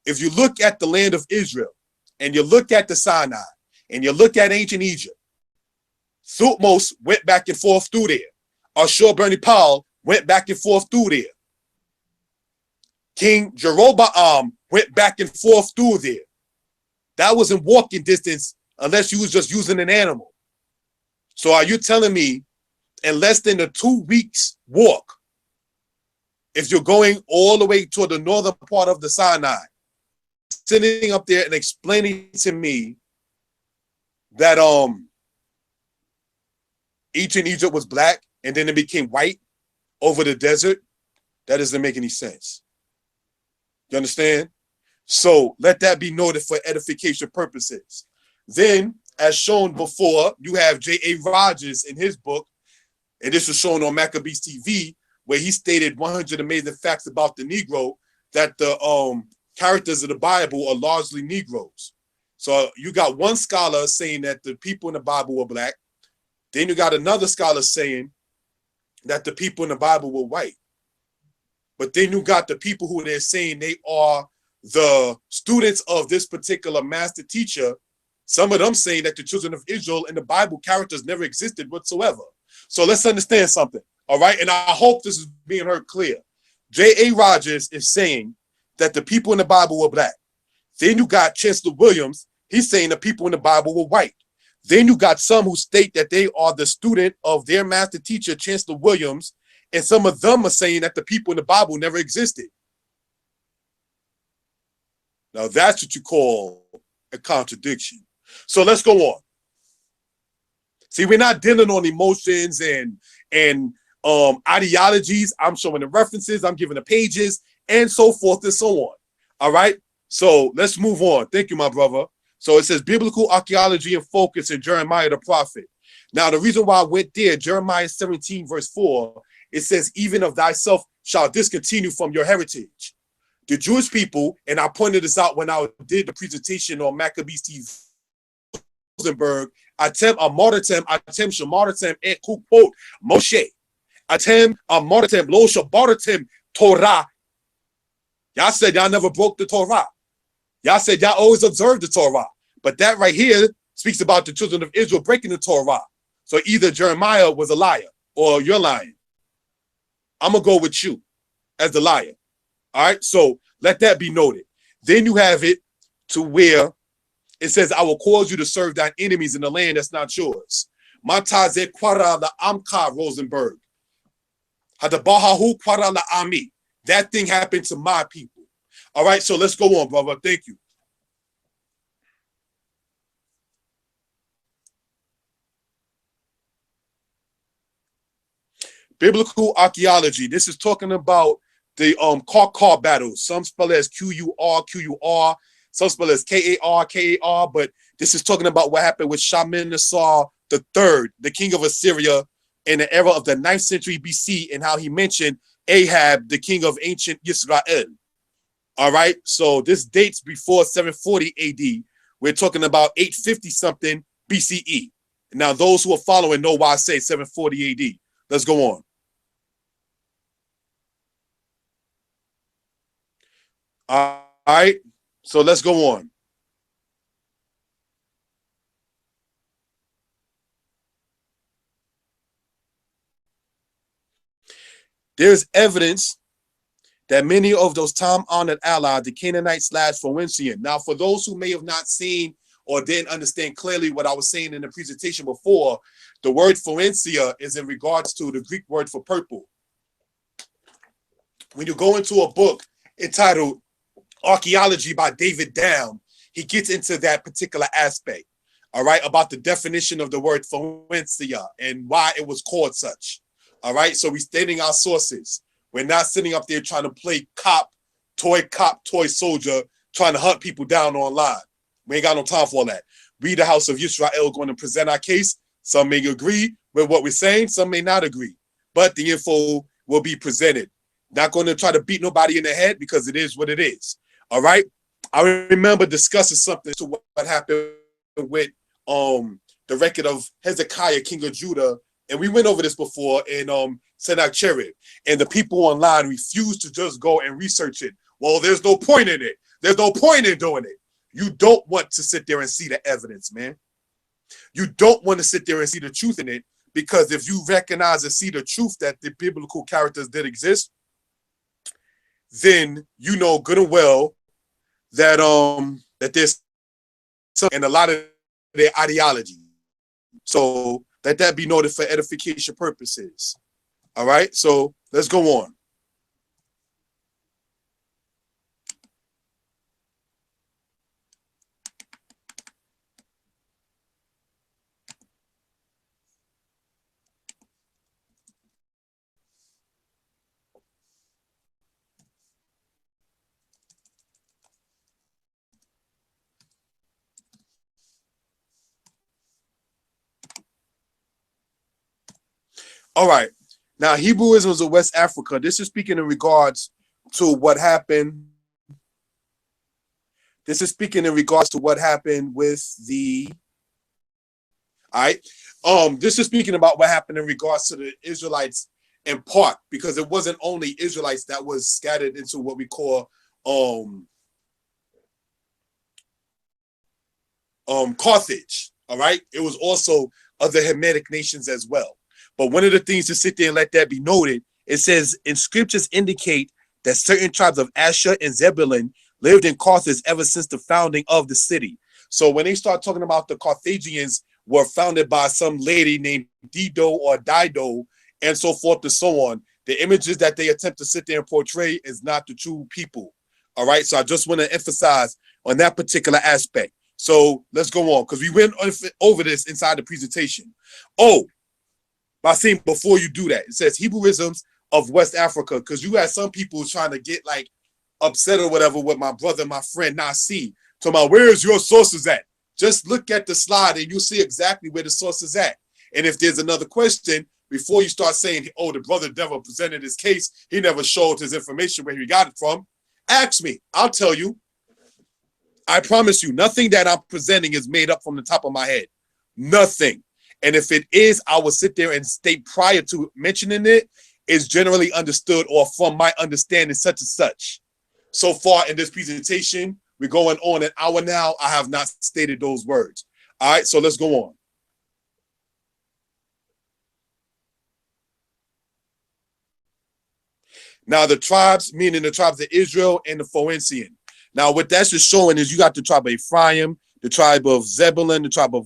if you look at the land of Israel and you look at the Sinai and you look at ancient Egypt, Thutmose went back and forth through there. Ashur-bani-pal went back and forth through there. King Jeroboam went back and forth through there. That wasn't walking distance unless you was just using an animal. So are you telling me in less than a 2 weeks walk, if you're going all the way toward the northern part of the Sinai, sitting up there and explaining to me that ancient Egypt was black and then it became white over the desert, that doesn't make any sense. You understand? So let that be noted for edification purposes. Then, as shown before, you have J.A. Rogers in his book, and this was shown on Maccabees TV, where he stated 100 amazing facts about the Negro, that the characters of the Bible are largely Negroes. So you got one scholar saying that the people in the Bible were black. Then you got another scholar saying that the people in the Bible were white. But then you got the people who they're saying they are the students of this particular master teacher. Some of them saying that the children of Israel in the Bible characters never existed whatsoever. So let's understand something, all right? And I hope this is being heard clear. J.A. Rogers is saying that the people in the Bible were black. Then you got Chancellor Williams. He's saying the people in the Bible were white. Then you got some who state that they are the student of their master teacher, Chancellor Williams, and some of them are saying that the people in the Bible never existed. Now that's what you call a contradiction. So let's go on. See, we're not dealing on emotions and ideologies. I'm showing the references, I'm giving the pages, and so forth and so on. All right. So let's move on. Thank you, my brother. So it says biblical archaeology and focus in Jeremiah the prophet. Now, the reason why I went there, Jeremiah 17, verse 4, it says, even of thyself shall discontinue from your heritage. The Jewish people, and I pointed this out when I did the presentation on Maccabees TV Rosenberg, Atem Amartem, Atem Shamartem, and quote Moshe. Atem Amartem, Lo Shabartem Torah. Y'all said y'all never broke the Torah. Y'all said y'all always observed the Torah. But that right here speaks about the children of Israel breaking the Torah. So either Jeremiah was a liar or you're lying. I'm going to go with you as the liar. All right, so let that be noted. Then you have it to where it says, I will cause you to serve thine enemies in the land that's not yours. Mataze kwara la amka Rosenberg. Hadabahahu kwara la ami. That thing happened to my people. All right, so let's go on, brother. Thank you. Biblical archaeology. This is talking about the car battles. Some spell it as Qur, some spell it as Kar, but this is talking about what happened with Shalmaneser III, the king of Assyria, in the era of the 9th century BC, and how he mentioned Ahab, the king of ancient Israel. All right, so this dates before 740 AD. We're talking about 850 something BCE. Now, those who are following know why I say 740 AD. Let's go on. All right, so let's go on. There's evidence that many of those time-honored allies, the Canaanite/Phoenician. Now, for those who may have not seen or didn't understand clearly what I was saying in the presentation before, the word Phoenicia is in regards to the Greek word for purple. When you go into a book entitled Archaeology by David Down, he gets into that particular aspect, all right, about the definition of the word Phoenicia and why it was called such. All right, so we're stating our sources. We're not sitting up there trying to play cop, toy soldier, trying to hunt people down online. We ain't got no time for all that. We, the House of Yisrael, going to present our case. Some may agree with what we're saying, some may not agree, but the info will be presented. Not going to try to beat nobody in the head because it is what it is. All right. I remember discussing something to what happened with the record of Hezekiah, king of Judah, and we went over this before in Synagogue, and the people online refused to just go and research it. Well, there's no point in it. There's no point in doing it. You don't want to sit there and see the evidence, man. You don't want to sit there and see the truth in it, because if you recognize and see the truth that the biblical characters did exist, then you know good and well that that there's some and a lot of their ideology. So let that be noted for edification purposes. All right, so let's go on. All right. Now, Hebrewism of West Africa. This is speaking in regards to what happened. This is speaking in regards to what happened with the. All right. This is speaking about what happened in regards to the Israelites in part because it wasn't only Israelites that was scattered into what we call Carthage. All right, it was also other Hamitic nations as well. But one of the things to sit there and let that be noted, it says in scriptures indicate that certain tribes of Asher and Zebulun lived in Carthage ever since the founding of the city. So when they start talking about the Carthaginians were founded by some lady named Dido or Dido and so forth and so on, the images that they attempt to sit there and portray is not the true people. All right, so I just want to emphasize on that particular aspect. So let's go on because we went over this inside the presentation. Oh, Basim, before you do that, it says Hebrewisms of West Africa because you had some people trying to get like upset or whatever with my brother, my friend Nasi, talking about where's your sources at? Just look at the slide and you'll see exactly where the source is at. And if there's another question, before you start saying, oh, the brother never presented his case, he never showed his information where he got it from, ask me. I'll tell you. I promise you, nothing that I'm presenting is made up from the top of my head. Nothing. And if it is, I will sit there and state prior to mentioning it, is generally understood or from my understanding such and such. So far in this presentation, we're going on an hour now. I have not stated those words. All right, so let's go on. Now, the tribes, meaning the tribes of Israel and the Phoenician. Now, what that's just showing is you got the tribe of Ephraim, the tribe of Zebulun, the tribe of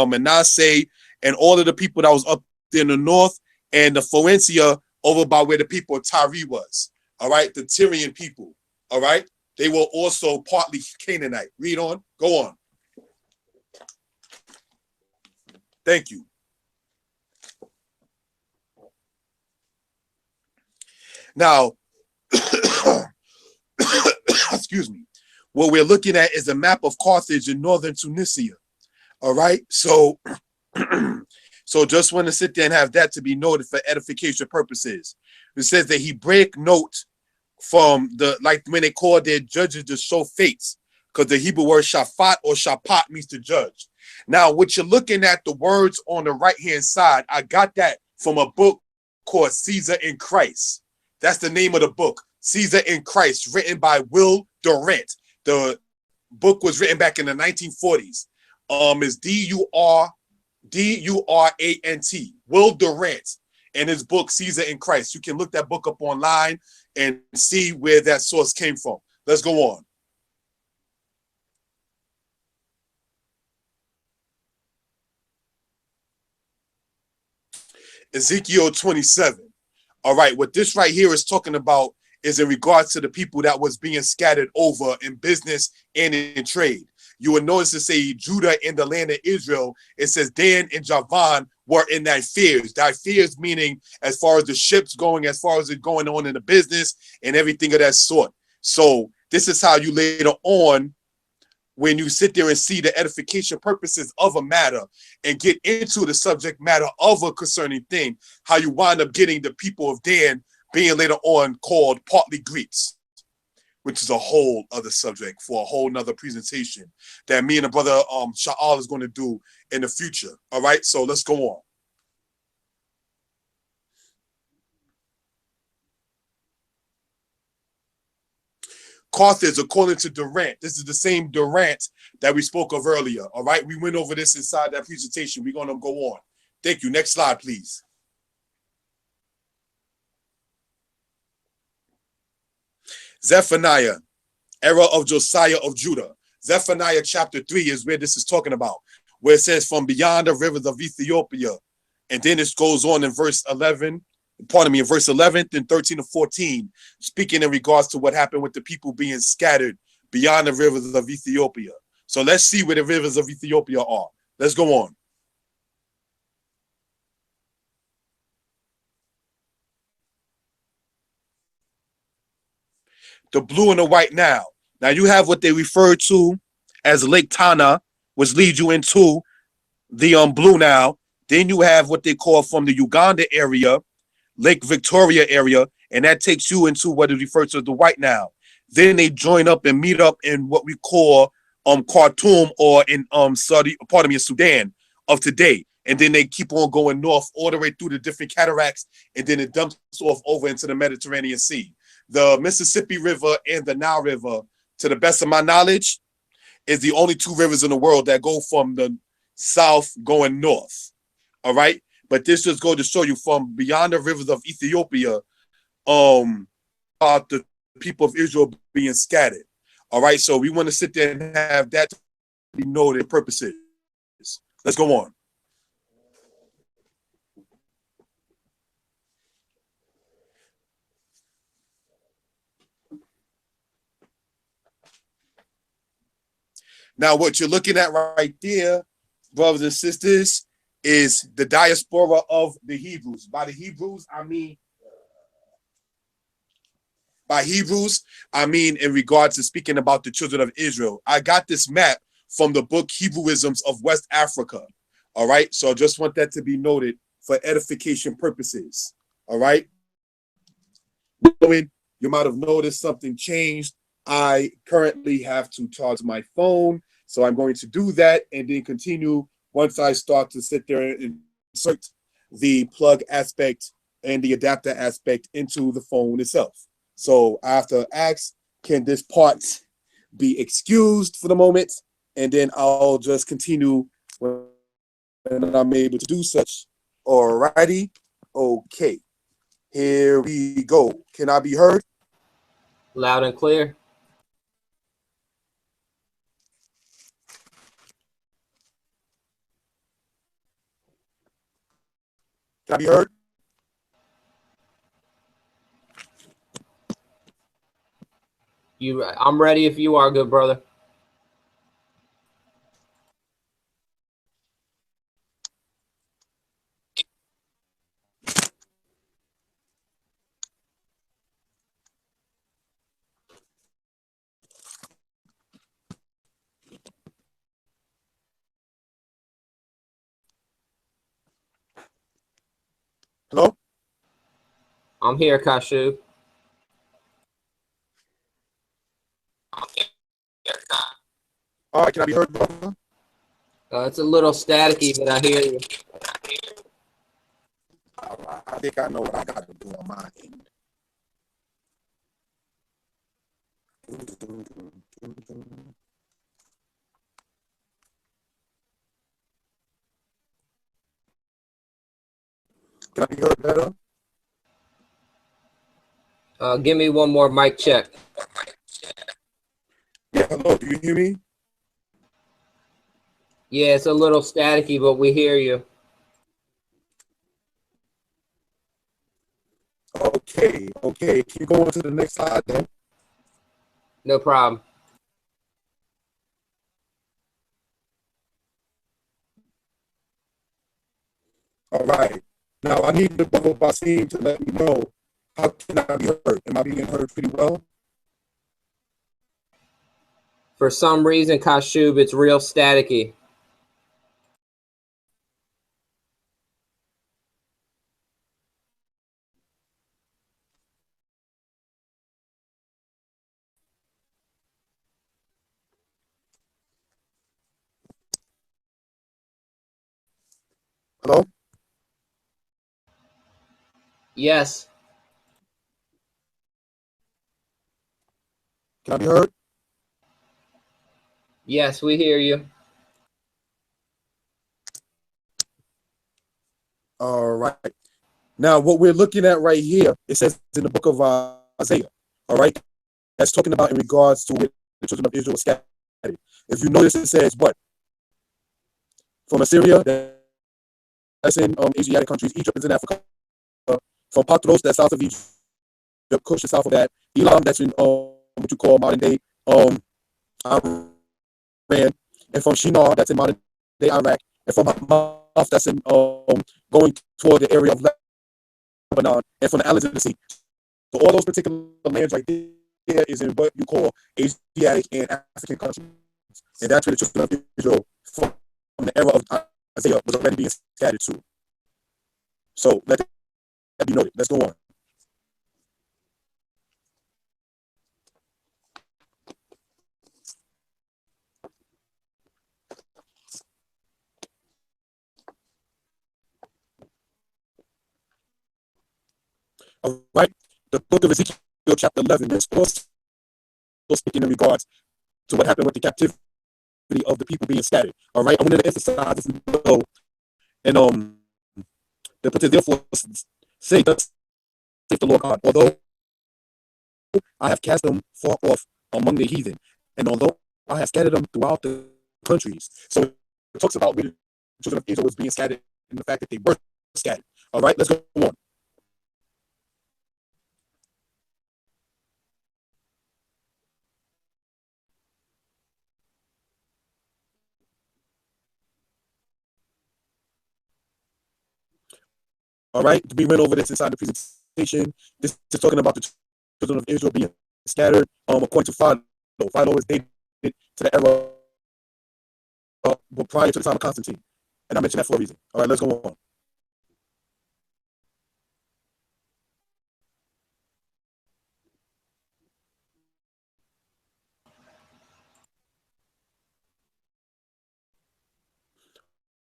Manasseh, and all of the people that was up there in the north, and the Phoenicia over by where the people of Tyre was. All right, the Tyrian people. All right, they were also partly Canaanite. Read on. Go on. Thank you. Now, excuse me. What we're looking at is a map of Carthage in northern Tunisia. All right, so so just want to sit there and have that to be noted for edification purposes. It says that Hebraic note from the, like when they call their judges to show fates, because the Hebrew word shafat or shapat means to judge. Now, what you're looking at, the words on the right-hand side, I got that from a book called Caesar in Christ. That's the name of the book, Caesar in Christ, written by Will Durant. The book was written back in the 1940s. It's D-U-R-A-N-T, Will Durant, and his book, Caesar in Christ. You can look that book up online and see where that source came from. Let's go on. Ezekiel 27. All right, what this right here is talking about is in regards to the people that was being scattered over in business and in trade. You will notice to say Judah in the land of Israel, it says Dan and Javan were in thy fears. Thy fears meaning as far as the ships going, as far as it going on in the business and everything of that sort. So this is how you later on, when you sit there and see the edification purposes of a matter and get into the subject matter of a concerning thing, how you wind up getting the people of Dan being later on called partly Greeks, which is a whole other subject for a whole nother presentation that me and the brother Sha'al is going to do in the future. All right, so let's go on. Carthage, according to Durant, this is the same Durant that we spoke of earlier. All right, we went over this inside that presentation. We're going to go on. Thank you. Next slide, please. Zephaniah, era of Josiah of Judah. Zephaniah chapter 3 is where this is talking about, where it says from beyond the rivers of Ethiopia. And then it goes on in verse 11, in verse 11, then 13 to 14, speaking in regards to what happened with the people being scattered beyond the rivers of Ethiopia. So let's see where the rivers of Ethiopia are. Let's go on. The blue and the white Nile. Now you have what they refer to as Lake Tana, which leads you into the blue Nile. Then you have what they call from the Uganda area, Lake Victoria area, and that takes you into what is referred to as the white Nile. Then they join up and meet up in what we call Khartoum or in Sudan of today. and then they keep on going north all the way through the different cataracts, and then it dumps off over into the Mediterranean Sea. The Mississippi River and the Nile River, to the best of my knowledge, is the only two rivers in the world that go from the south going north. All right. But this just goes to show you from beyond the rivers of Ethiopia, about the people of Israel being scattered. All right. So we want to sit there and have that to be noted purposes. Let's go on. Now, what you're looking at right there, brothers and sisters, is the diaspora of the Hebrews. By Hebrews, I mean in regards to speaking about the children of Israel. I got this map from the book Hebrewisms of West Africa. All right. So I just want that to be noted for edification purposes. All right. You might have noticed something changed. I currently have to charge my phone. So I'm going to do that and then continue once I start to sit there and insert the plug aspect and the adapter aspect into the phone itself. So I have to ask, can this part be excused for the moment? And then I'll just continue when I'm able to do such. Alrighty. Okay. Here we go. Can I be heard? Loud and clear. Can I be heard? I'm ready if you are, good brother. Hello? I'm here, Kashub. All right, can I be heard, brother? It's a little staticky, but I hear you. I think I know what I got to do on my end. Can I be heard better? Give me one more mic check. Yeah, hello, do you hear me? Yeah, it's a little staticky, but we hear you. Okay, okay. Can you go on to the next slide then? No problem. All right. Now I need the brother Basim to let me know how can I be heard? Am I being heard pretty well? For some reason, Kashub, it's real staticky. Hello? Yes. Can I be heard? Yes, we hear you. All right. Now, what we're looking at right here, it says in the book of Isaiah, all right? That's talking about in regards to the children of Israel scattered. If you notice, it says what? From Assyria, that's in Asiatic countries, Egypt is in Africa, from Patros, that's south of Egypt, Kush is south of that, Elam, that's in what you call modern day Iran, and from Shinar, that's in modern day Iraq, and from Hamath, that's in going toward the area of Lebanon, and from the islands of the sea. So all those particular lands right there is in what you call Asiatic and African countries. And that's where the children of Israel from the era of Isaiah was already being scattered to. So let that be noted. Let's go on. All right. The book of Ezekiel, chapter 11, is also speaking in regards to what happened with the captivity of the people being scattered. All right. I wanted to emphasize this below. And the put therefore say, thus saith the Lord God, although I have cast them far off among the heathen, and although I have scattered them throughout the countries. So it talks about when the children of Israel was being scattered and the fact that they were scattered. All right, let's go on. All right, we went over this inside the presentation. This is talking about the children of Israel being scattered according to Philo. Philo is dated to the era but prior to the time of Constantine. And I mentioned that for a reason. All right, let's go on.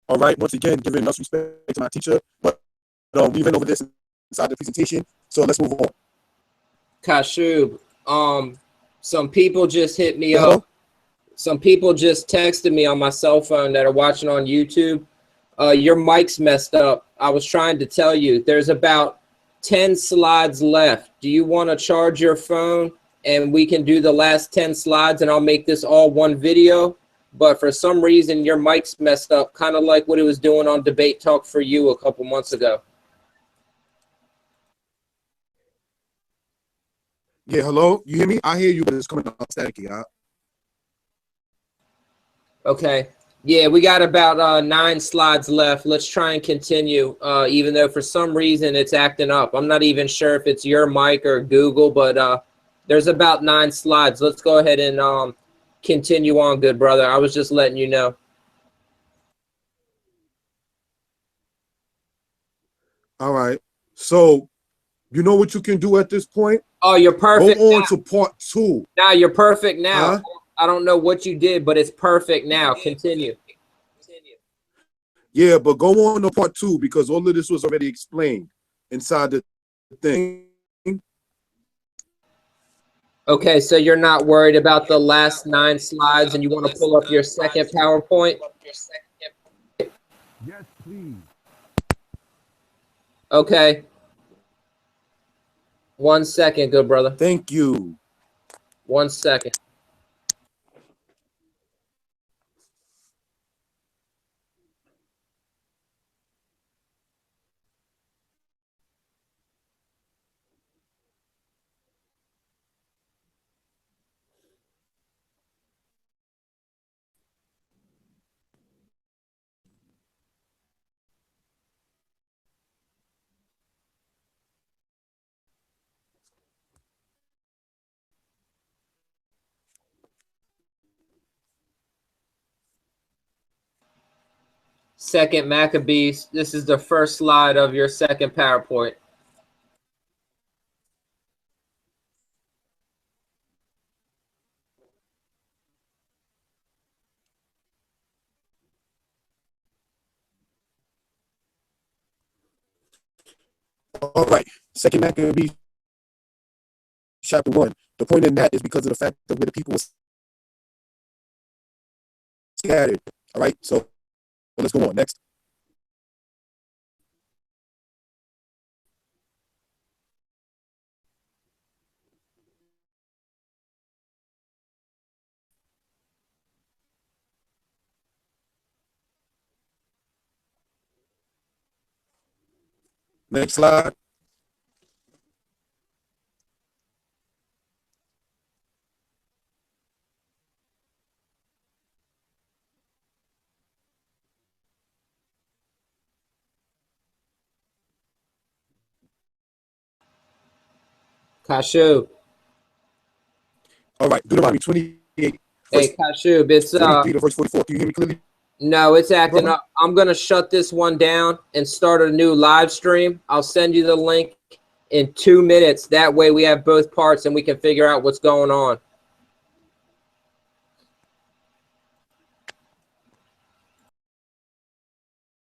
All right, once again, giving enough respect to my teacher, but we went over this inside the presentation, so let's move on. Kashub, some people just hit me Hello? up. Some people just texted me on my cell phone that are watching on YouTube. Your mic's messed up. I was trying to tell you, there's about 10 slides left. Do you want to charge your phone and we can do the last 10 slides and I'll make this all one video? But for some reason, your mic's messed up, kind of like what it was doing on Debate Talk for You a couple months ago. Yeah, hello? You hear me? I hear you, but it's coming out staticky. Huh? Okay. Yeah, we got about 9 slides left. Let's try and continue, even though for some reason it's acting up. I'm not even sure if it's your mic or Google, but there's about 9 slides. Let's go ahead and continue on, good brother. I was just letting you know. All right. So, you know what you can do at this point? Oh, you're perfect. Go on to part 2. Now you're perfect now. Huh? I don't know what you did, but it's perfect now. Continue. Yeah, but go on to part 2 because all of this was already explained inside the thing. Okay, so you're not worried about the last 9 slides and you want to pull up your second PowerPoint? Yes, please. Okay. 1 second, good brother. Thank you. 1 second. Second Maccabees. This is the first slide of your second PowerPoint. All right. Second Maccabees, chapter 1. The point in that is because of the fact that where the people were scattered. All right. So let's go on. Next. Next slide. Kashub. All right. Deuteronomy 28. Hey, Kashub, it's 43 to verse 44. Can you hear me clearly? no, it's acting up. I'm gonna shut this one down and start a new live stream. I'll send you the link in 2 minutes. That way we have both parts and we can figure out what's going on.